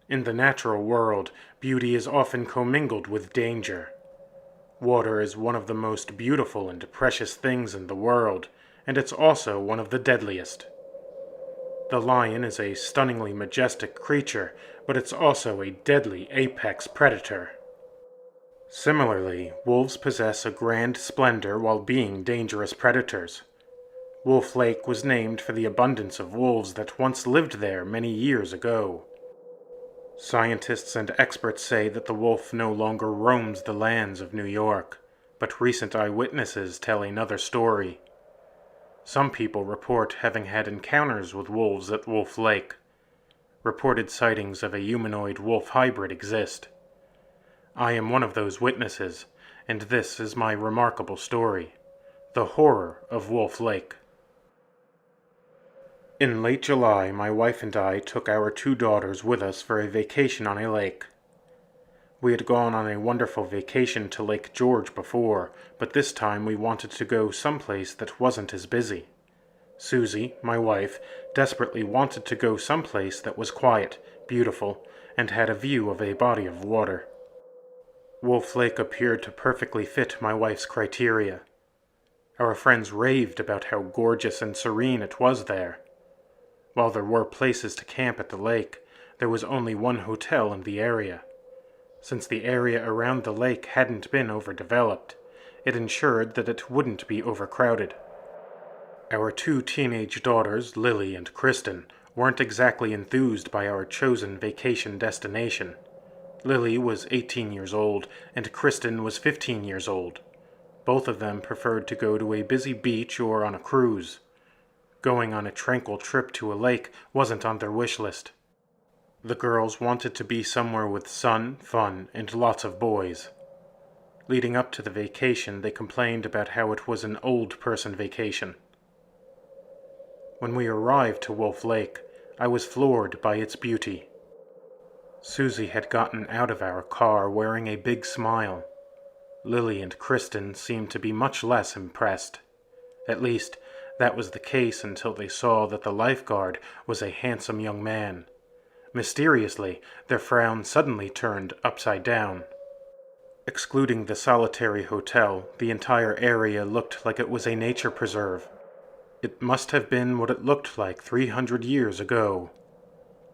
In the natural world, beauty is often commingled with danger. Water is one of the most beautiful and precious things in the world, and it's also one of the deadliest. The lion is a stunningly majestic creature, but it's also a deadly apex predator. Similarly, wolves possess a grand splendor while being dangerous predators. Wolf Lake was named for the abundance of wolves that once lived there many years ago. Scientists and experts say that the wolf no longer roams the lands of New York, but recent eyewitnesses tell another story. Some people report having had encounters with wolves at Wolf Lake. Reported sightings of a humanoid wolf hybrid exist. I am one of those witnesses, and this is my remarkable story, The Horror of Wolf Lake. In late July, my wife and I took our 2 daughters with us for a vacation on a lake. We had gone on a wonderful vacation to Lake George before, but this time we wanted to go someplace that wasn't as busy. Susie, my wife, desperately wanted to go someplace that was quiet, beautiful, and had a view of a body of water. Wolf Lake appeared to perfectly fit my wife's criteria. Our friends raved about how gorgeous and serene it was there. While there were places to camp at the lake, there was only one hotel in the area. Since the area around the lake hadn't been overdeveloped, it ensured that it wouldn't be overcrowded. Our 2 teenage daughters, Lily and Kristen, weren't exactly enthused by our chosen vacation destination. Lily was 18 years old, and Kristen was 15 years old. Both of them preferred to go to a busy beach or on a cruise. Going on a tranquil trip to a lake wasn't on their wish list. The girls wanted to be somewhere with sun, fun, and lots of boys. Leading up to the vacation, they complained about how it was an old person vacation. When we arrived to Wolf Lake, I was floored by its beauty. Susie had gotten out of our car wearing a big smile. Lily and Kristen seemed to be much less impressed. At least, that was the case until they saw that the lifeguard was a handsome young man. Mysteriously, their frown suddenly turned upside down. Excluding the solitary hotel, the entire area looked like it was a nature preserve. It must have been what it looked like 300 years ago.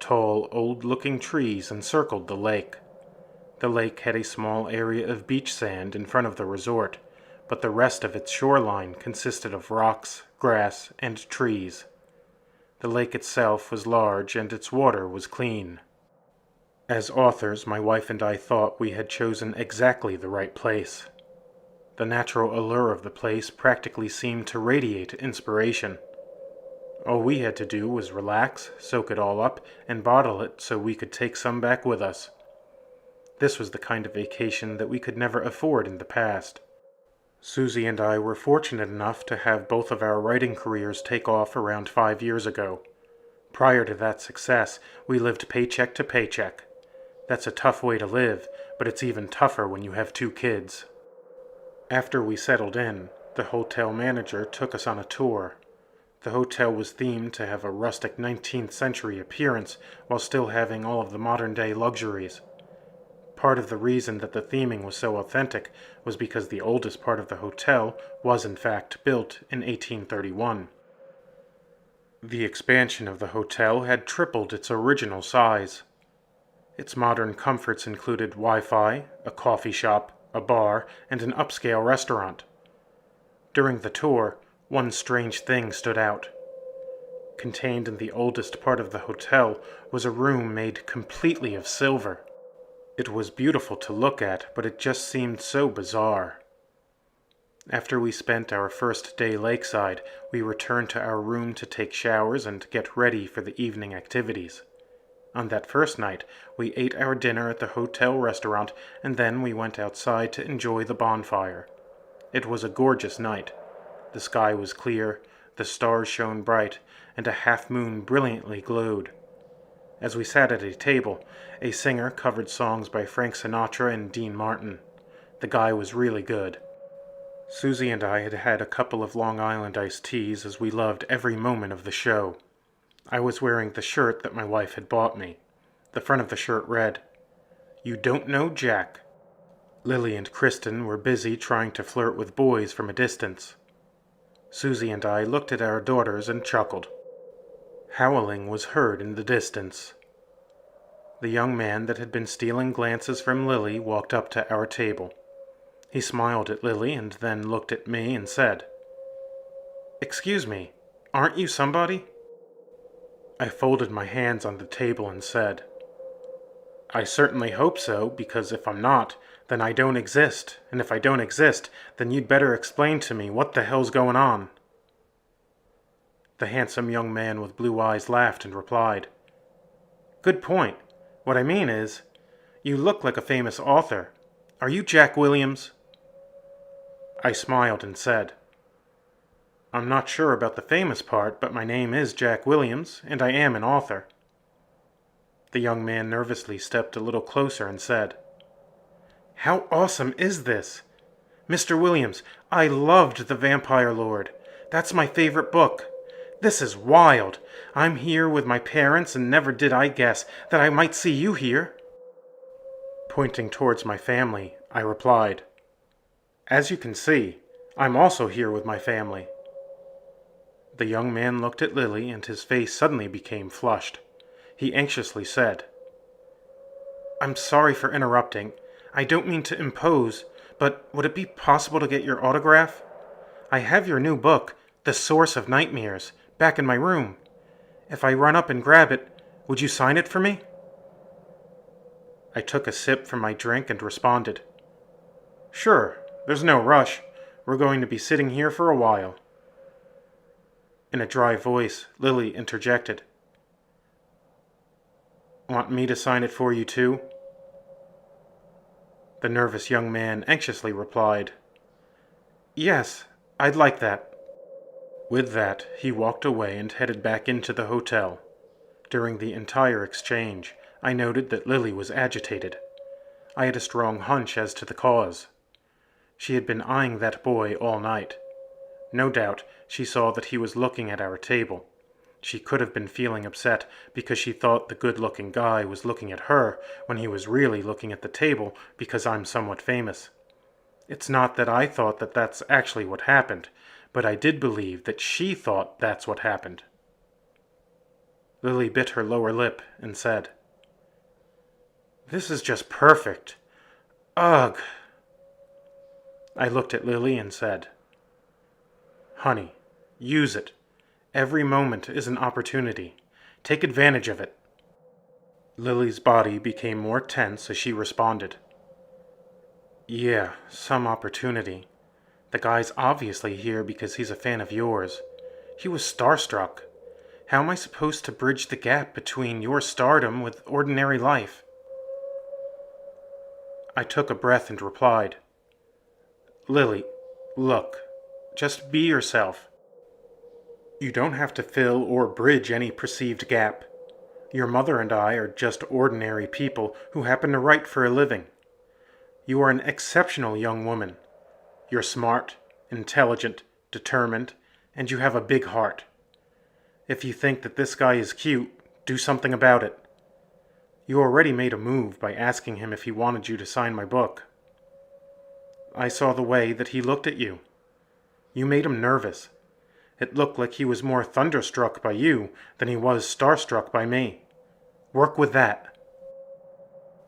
Tall, old-looking trees encircled the lake. The lake had a small area of beach sand in front of the resort, but the rest of its shoreline consisted of rocks, grass, and trees. The lake itself was large and its water was clean. As authors, my wife and I thought we had chosen exactly the right place. The natural allure of the place practically seemed to radiate inspiration. All we had to do was relax, soak it all up, and bottle it so we could take some back with us. This was the kind of vacation that we could never afford in the past. Susie and I were fortunate enough to have both of our writing careers take off around 5 years ago. Prior to that success, we lived paycheck to paycheck. That's a tough way to live, but it's even tougher when you have 2 kids. After we settled in, the hotel manager took us on a tour. The hotel was themed to have a rustic 19th century appearance while still having all of the modern-day luxuries. Part of the reason that the theming was so authentic was because the oldest part of the hotel was in fact built in 1831. The expansion of the hotel had tripled its original size. Its modern comforts included Wi-Fi, a coffee shop, a bar, and an upscale restaurant. During the tour, one strange thing stood out. Contained in the oldest part of the hotel was a room made completely of silver. It was beautiful to look at, but it just seemed so bizarre. After we spent our first day lakeside, we returned to our room to take showers and get ready for the evening activities. On that first night, we ate our dinner at the hotel restaurant, and then we went outside to enjoy the bonfire. It was a gorgeous night. The sky was clear, the stars shone bright, and a half-moon brilliantly glowed. As we sat at a table, a singer covered songs by Frank Sinatra and Dean Martin. The guy was really good. Susie and I had had a couple of Long Island iced teas as we loved every moment of the show. I was wearing the shirt that my wife had bought me. The front of the shirt read, "You don't know Jack." Lily and Kristen were busy trying to flirt with boys from a distance. Susie and I looked at our daughters and chuckled. Howling was heard in the distance. The young man that had been stealing glances from Lily walked up to our table. He smiled at Lily and then looked at me and said, "Excuse me, aren't you somebody?" I folded my hands on the table and said, "I certainly hope so, because if I'm not, then I don't exist, and if I don't exist, then you'd better explain to me what the hell's going on." The handsome young man with blue eyes laughed and replied, "Good point. What I mean is, you look like a famous author. Are you Jack Williams?" I smiled and said, "I'm not sure about the famous part, but my name is Jack Williams, and I am an author." The young man nervously stepped a little closer and said, "How awesome is this? Mr. Williams, I loved The Vampire Lord. That's my favorite book. This is wild. I'm here with my parents, and never did I guess that I might see you here." Pointing towards my family, I replied, "As you can see, I'm also here with my family." The young man looked at Lily, and his face suddenly became flushed. He anxiously said, "I'm sorry for interrupting. I don't mean to impose, but would it be possible to get your autograph? I have your new book, The Source of Nightmares, back in my room. If I run up and grab it, would you sign it for me?" I took a sip from my drink and responded, "Sure, there's no rush. We're going to be sitting here for a while." In a dry voice, Lily interjected, "Want me to sign it for you too?" The nervous young man anxiously replied, "Yes, I'd like that." With that, he walked away and headed back into the hotel. During the entire exchange, I noted that Lily was agitated. I had a strong hunch as to the cause. She had been eyeing that boy all night. No doubt, she saw that he was looking at our table. She could have been feeling upset because she thought the good-looking guy was looking at her when he was really looking at the table because I'm somewhat famous. It's not that I thought that that's actually what happened, but I did believe that she thought that's what happened. Lily bit her lower lip and said, "This is just perfect. Ugh." I looked at Lily and said, "Honey, use it. Every moment is an opportunity. Take advantage of it." Lily's body became more tense as she responded, "Yeah, some opportunity. The guy's obviously here because he's a fan of yours. He was starstruck. How am I supposed to bridge the gap between your stardom with ordinary life?" I took a breath and replied, "Lily, look, just be yourself. You don't have to fill or bridge any perceived gap. Your mother and I are just ordinary people who happen to write for a living. You are an exceptional young woman. You're smart, intelligent, determined, and you have a big heart. If you think that this guy is cute, do something about it. You already made a move by asking him if he wanted you to sign my book. I saw the way that he looked at you. You made him nervous. It looked like he was more thunderstruck by you than he was starstruck by me. Work with that."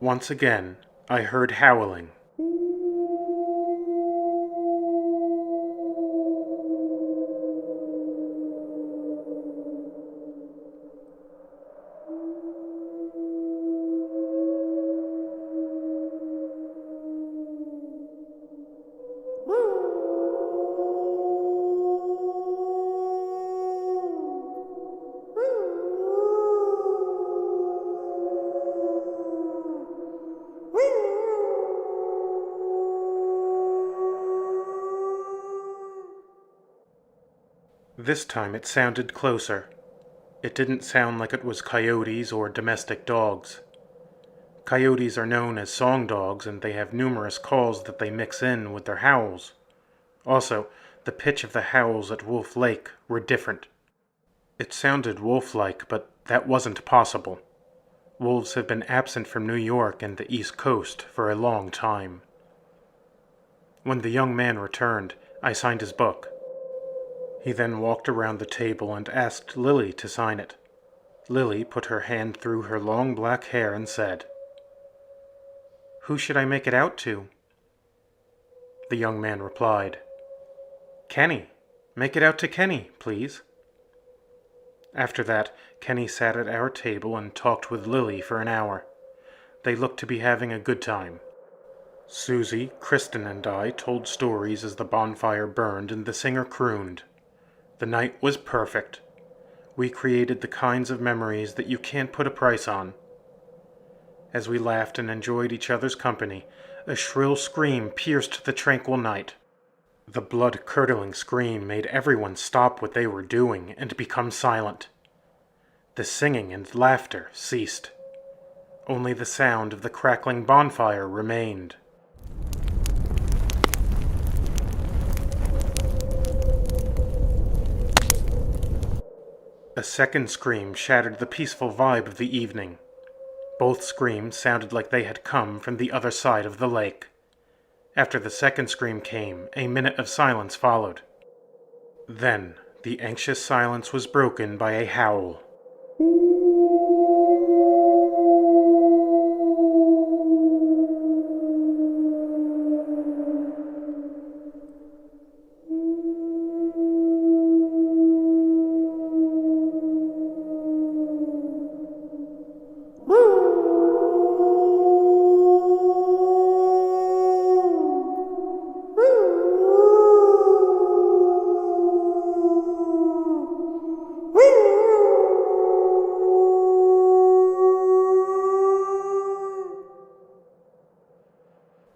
Once again, I heard howling. This time it sounded closer. It didn't sound like it was coyotes or domestic dogs. Coyotes are known as song dogs, and they have numerous calls that they mix in with their howls. Also, the pitch of the howls at Wolf Lake were different. It sounded wolf-like, but that wasn't possible. Wolves have been absent from New York and the East Coast for a long time. When the young man returned, I signed his book. He then walked around the table and asked Lily to sign it. Lily put her hand through her long black hair and said, "Who should I make it out to?" The young man replied, "Kenny. Make it out to Kenny, please." After that, Kenny sat at our table and talked with Lily for an hour. They looked to be having a good time. Susie, Kristen, and I told stories as the bonfire burned and the singer crooned. The night was perfect. We created the kinds of memories that you can't put a price on. As we laughed and enjoyed each other's company, a shrill scream pierced the tranquil night. The blood-curdling scream made everyone stop what they were doing and become silent. The singing and laughter ceased. Only the sound of the crackling bonfire remained. A second scream shattered the peaceful vibe of the evening. Both screams sounded like they had come from the other side of the lake. After the second scream came, a minute of silence followed. Then, the anxious silence was broken by a howl.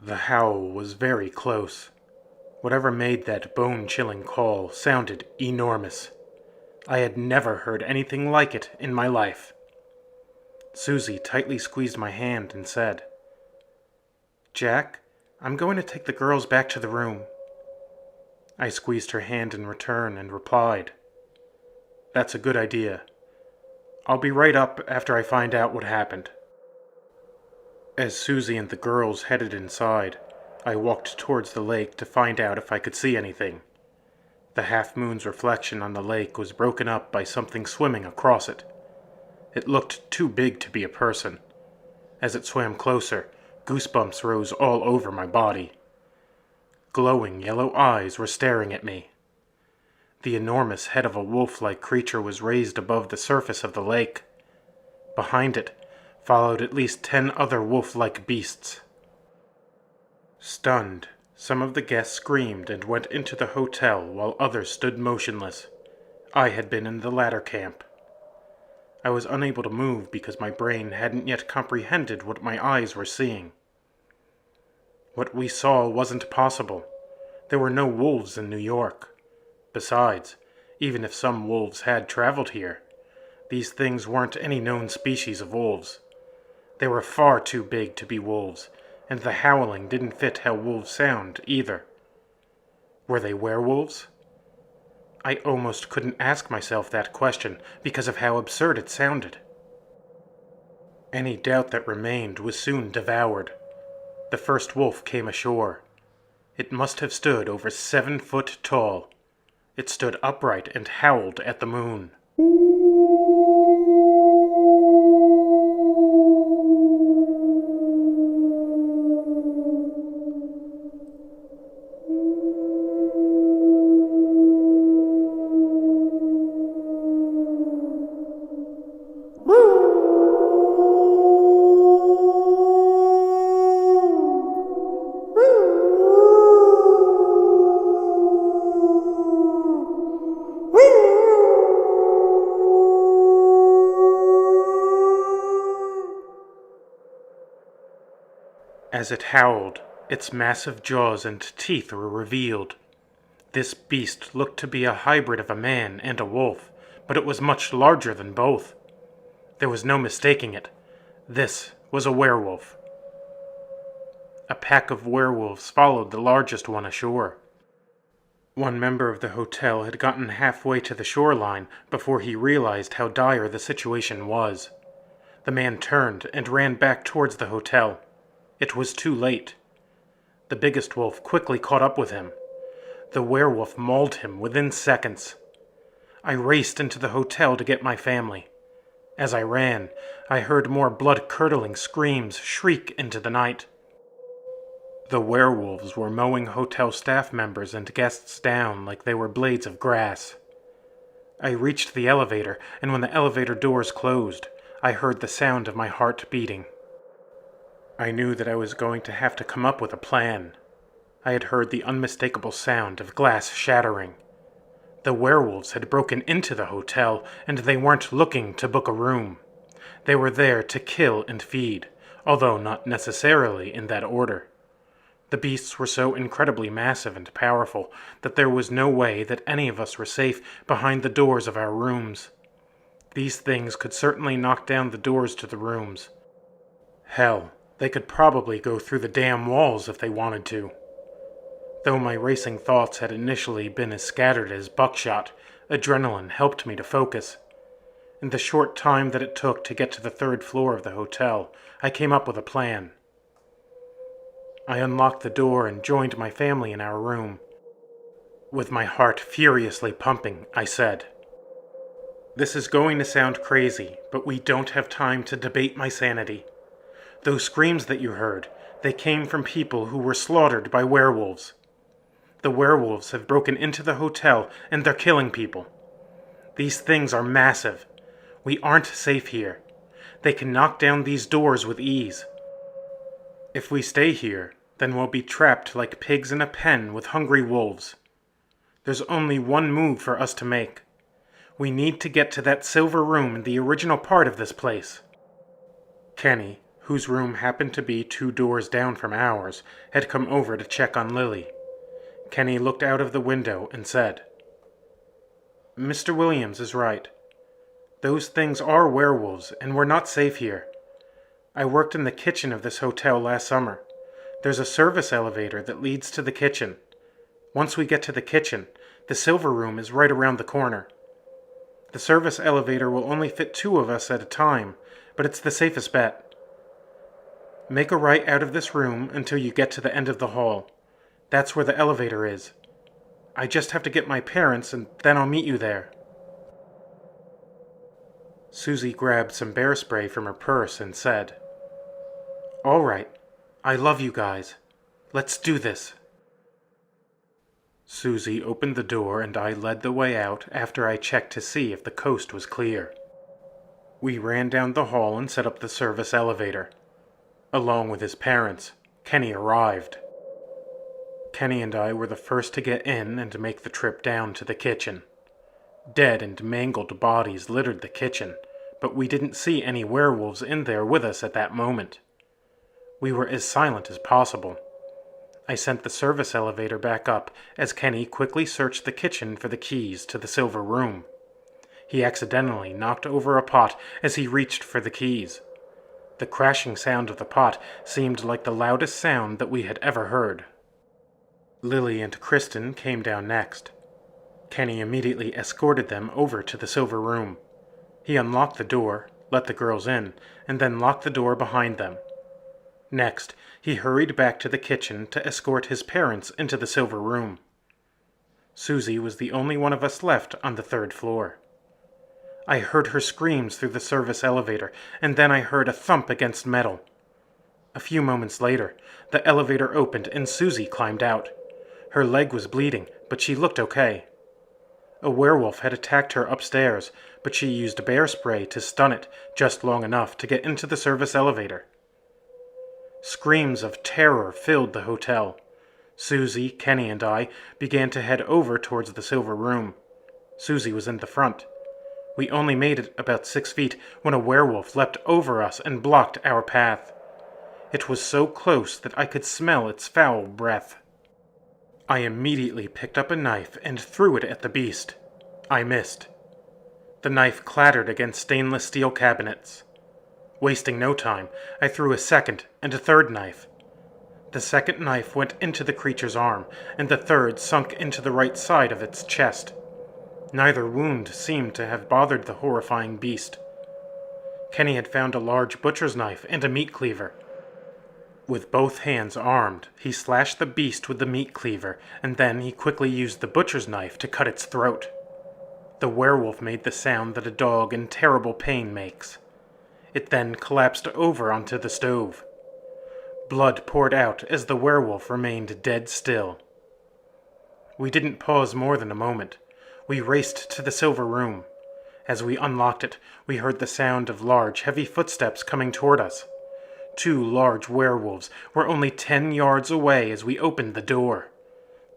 The howl was very close. Whatever made that bone-chilling call sounded enormous. I had never heard anything like it in my life. Susie tightly squeezed my hand and said, "Jack, I'm going to take the girls back to the room." I squeezed her hand in return and replied, "That's a good idea. I'll be right up after I find out what happened." As Susie and the girls headed inside, I walked towards the lake to find out if I could see anything. The half-moon's reflection on the lake was broken up by something swimming across it. It looked too big to be a person. As it swam closer, goosebumps rose all over my body. Glowing yellow eyes were staring at me. The enormous head of a wolf-like creature was raised above the surface of the lake. Behind it followed at least 10 other wolf-like beasts. Stunned, some of the guests screamed and went into the hotel while others stood motionless. I had been in the latter camp. I was unable to move because my brain hadn't yet comprehended what my eyes were seeing. What we saw wasn't possible. There were no wolves in New York. Besides, even if some wolves had traveled here, these things weren't any known species of wolves. They were far too big to be wolves, and the howling didn't fit how wolves sound either. Were they werewolves? I almost couldn't ask myself that question because of how absurd it sounded. Any doubt that remained was soon devoured. The first wolf came ashore. It must have stood over 7 foot tall. It stood upright and howled at the moon. As it howled, its massive jaws and teeth were revealed. This beast looked to be a hybrid of a man and a wolf, but it was much larger than both. There was no mistaking it. This was a werewolf. A pack of werewolves followed the largest one ashore. One member of the hotel had gotten halfway to the shoreline before he realized how dire the situation was. The man turned and ran back towards the hotel. It was too late. The biggest wolf quickly caught up with him. The werewolf mauled him within seconds. I raced into the hotel to get my family. As I ran, I heard more blood-curdling screams shriek into the night. The werewolves were mowing hotel staff members and guests down like they were blades of grass. I reached the elevator, and when the elevator doors closed, I heard the sound of my heart beating. I knew that I was going to have to come up with a plan. I had heard the unmistakable sound of glass shattering. The werewolves had broken into the hotel, and they weren't looking to book a room. They were there to kill and feed, although not necessarily in that order. The beasts were so incredibly massive and powerful that there was no way that any of us were safe behind the doors of our rooms. These things could certainly knock down the doors to the rooms. Hell, they could probably go through the damn walls if they wanted to. Though my racing thoughts had initially been as scattered as buckshot, adrenaline helped me to focus. In the short time that it took to get to the third floor of the hotel, I came up with a plan. I unlocked the door and joined my family in our room. With my heart furiously pumping, I said, "This is going to sound crazy, but we don't have time to debate my sanity. Those screams that you heard, they came from people who were slaughtered by werewolves. The werewolves have broken into the hotel and they're killing people. These things are massive. We aren't safe here. They can knock down these doors with ease. If we stay here, then we'll be trapped like pigs in a pen with hungry wolves. There's only one move for us to make. We need to get to that silver room in the original part of this place." Kenny, whose room happened to be 2 doors down from ours, had come over to check on Lily. Kenny looked out of the window and said, "Mr. Williams is right. Those things are werewolves, and we're not safe here. I worked in the kitchen of this hotel last summer. There's a service elevator that leads to the kitchen. Once we get to the kitchen, the silver room is right around the corner. The service elevator will only fit 2 of us at a time, but it's the safest bet. Make a right out of this room until you get to the end of the hall. That's where the elevator is. I just have to get my parents, and then I'll meet you there." Susie grabbed some bear spray from her purse and said, "All right, I love you guys. Let's do this." Susie opened the door and I led the way out after I checked to see if the coast was clear. We ran down the hall and set up the service elevator. Along with his parents, Kenny arrived. Kenny and I were the first to get in and make the trip down to the kitchen. Dead and mangled bodies littered the kitchen, but we didn't see any werewolves in there with us at that moment. We were as silent as possible. I sent the service elevator back up as Kenny quickly searched the kitchen for the keys to the silver room. He accidentally knocked over a pot as he reached for the keys. The crashing sound of the pot seemed like the loudest sound that we had ever heard. Lily and Kristen came down next. Kenny immediately escorted them over to the silver room. He unlocked the door, let the girls in, and then locked the door behind them. Next, he hurried back to the kitchen to escort his parents into the silver room. Susie was the only one of us left on the 3rd floor. I heard her screams through the service elevator, and then I heard a thump against metal. A few moments later, the elevator opened and Susie climbed out. Her leg was bleeding, but she looked okay. A werewolf had attacked her upstairs, but she used bear spray to stun it just long enough to get into the service elevator. Screams of terror filled the hotel. Susie, Kenny, and I began to head over towards the silver room. Susie was in the front. We only made it about 6 feet when a werewolf leapt over us and blocked our path. It was so close that I could smell its foul breath. I immediately picked up a knife and threw it at the beast. I missed. The knife clattered against stainless steel cabinets. Wasting no time, I threw a second and a third knife. The second knife went into the creature's arm, and the third sunk into the right side of its chest. Neither wound seemed to have bothered the horrifying beast. Kenny had found a large butcher's knife and a meat cleaver. With both hands armed, he slashed the beast with the meat cleaver, and then he quickly used the butcher's knife to cut its throat. The werewolf made the sound that a dog in terrible pain makes. It then collapsed over onto the stove. Blood poured out as the werewolf remained dead still. We didn't pause more than a moment. We raced to the silver room. As we unlocked it, we heard the sound of large, heavy footsteps coming toward us. 2 large werewolves were only 10 yards away as we opened the door.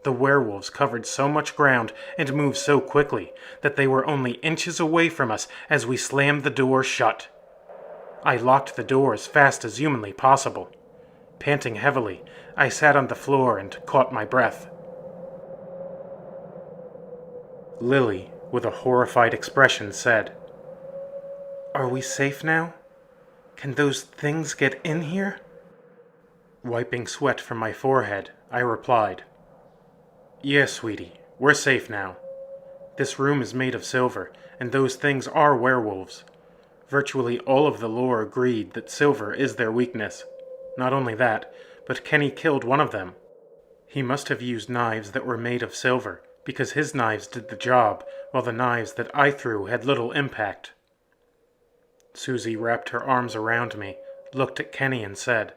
The werewolves covered so much ground and moved so quickly that they were only inches away from us as we slammed the door shut. I locked the door as fast as humanly possible. Panting heavily, I sat on the floor and caught my breath. Lily, with a horrified expression, said, "Are we safe now? Can those things get in here?" Wiping sweat from my forehead, I replied, "Yes, sweetie, we're safe now. This room is made of silver, and those things are werewolves. Virtually all of the lore agreed that silver is their weakness. Not only that, but Kenny killed one of them. He must have used knives that were made of silver, because his knives did the job, while the knives that I threw had little impact." Susie wrapped her arms around me, looked at Kenny and said,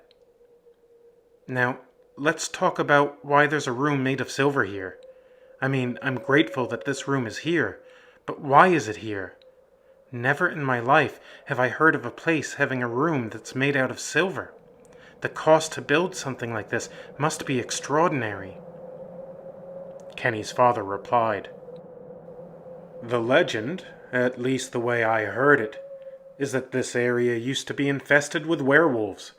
"Now, let's talk about why there's a room made of silver here. I mean, I'm grateful that this room is here, but why is it here? Never in my life have I heard of a place having a room that's made out of silver. The cost to build something like this must be extraordinary." Kenny's father replied, "The legend, at least the way I heard it, is that this area used to be infested with werewolves.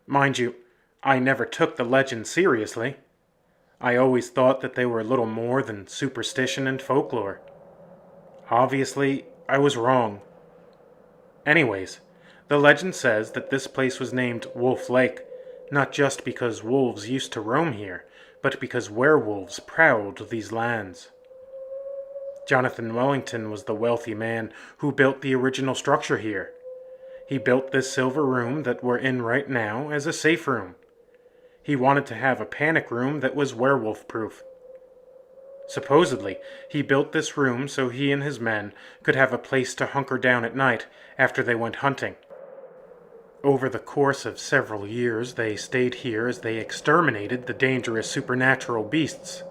Mind you, I never took the legend seriously. I always thought that they were little more than superstition and folklore. Obviously, I was wrong. Anyways, the legend says that this place was named Wolf Lake, not just because wolves used to roam here, but because werewolves prowled these lands. Jonathan Wellington was the wealthy man who built the original structure here. He built this silver room that we're in right now as a safe room. He wanted to have a panic room that was werewolf-proof. Supposedly, he built this room so he and his men could have a place to hunker down at night after they went hunting. Over the course of several years, they stayed here as they exterminated the dangerous supernatural beasts."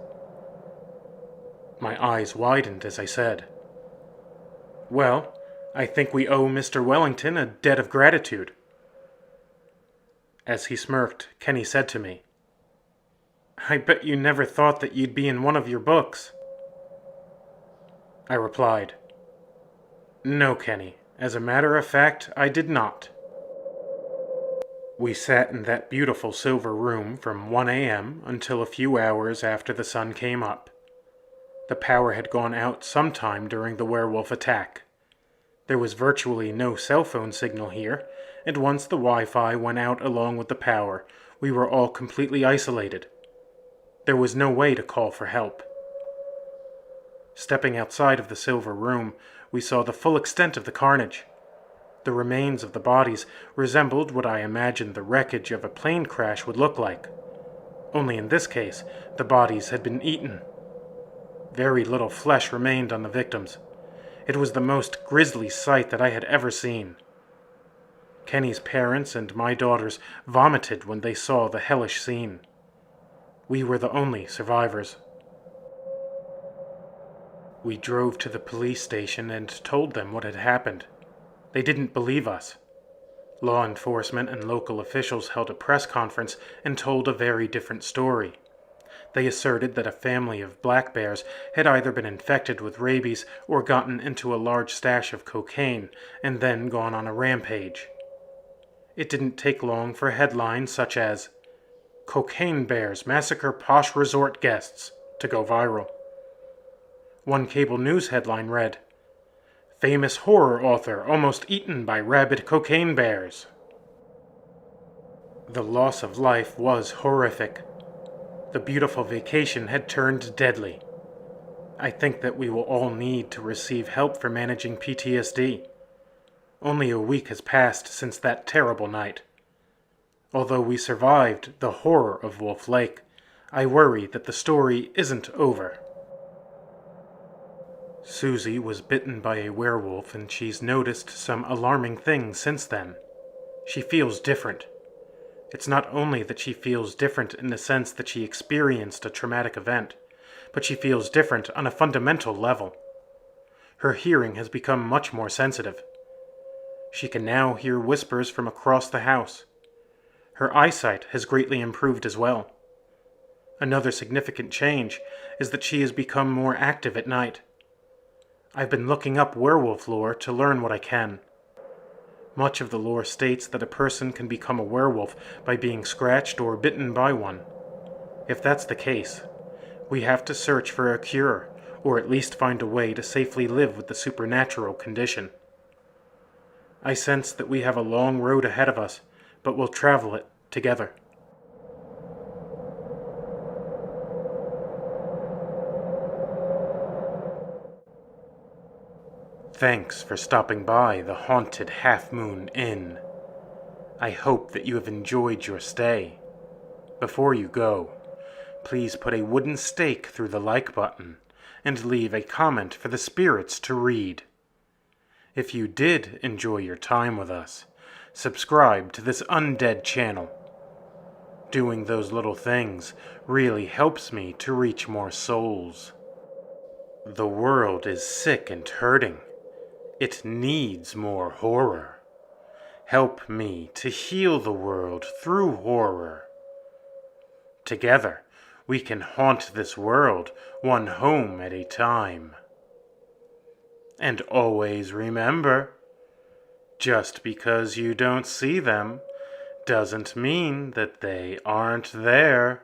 My eyes widened as I said, "Well, I think we owe Mr. Wellington a debt of gratitude." As he smirked, Kenny said to me, "I bet you never thought that you'd be in one of your books." I replied, "No, Kenny. As a matter of fact, I did not." We sat in that beautiful silver room from 1 a.m. until a few hours after the sun came up. The power had gone out sometime during the werewolf attack. There was virtually no cell phone signal here, and once the Wi-Fi went out along with the power, we were all completely isolated. There was no way to call for help. Stepping outside of the silver room, we saw the full extent of the carnage. The remains of the bodies resembled what I imagined the wreckage of a plane crash would look like. Only in this case, the bodies had been eaten. Very little flesh remained on the victims. It was the most grisly sight that I had ever seen. Kenny's parents and my daughters vomited when they saw the hellish scene. We were the only survivors. We drove to the police station and told them what had happened. They didn't believe us. Law enforcement and local officials held a press conference and told a very different story. They asserted that a family of black bears had either been infected with rabies or gotten into a large stash of cocaine and then gone on a rampage. It didn't take long for headlines such as "Cocaine Bears Massacre Posh Resort Guests" to go viral. One cable news headline read, "Famous horror author almost eaten by rabid cocaine bears." The loss of life was horrific. The beautiful vacation had turned deadly. I think that we will all need to receive help for managing PTSD. Only a week has passed since that terrible night. Although we survived the horror of Wolf Lake, I worry that the story isn't over. Susie was bitten by a werewolf and she's noticed some alarming things since then. She feels different. It's not only that she feels different in the sense that she experienced a traumatic event, but she feels different on a fundamental level. Her hearing has become much more sensitive. She can now hear whispers from across the house. Her eyesight has greatly improved as well. Another significant change is that she has become more active at night. I've been looking up werewolf lore to learn what I can. Much of the lore states that a person can become a werewolf by being scratched or bitten by one. If that's the case, we have to search for a cure, or at least find a way to safely live with the supernatural condition. I sense that we have a long road ahead of us, but we'll travel it together. Thanks for stopping by the Haunted Half Moon Inn. I hope that you have enjoyed your stay. Before you go, please put a wooden stake through the like button and leave a comment for the spirits to read. If you did enjoy your time with us, subscribe to this undead channel. Doing those little things really helps me to reach more souls. The world is sick and hurting. It needs more horror. Help me to heal the world through horror. Together, we can haunt this world one home at a time. And always remember, just because you don't see them doesn't mean that they aren't there.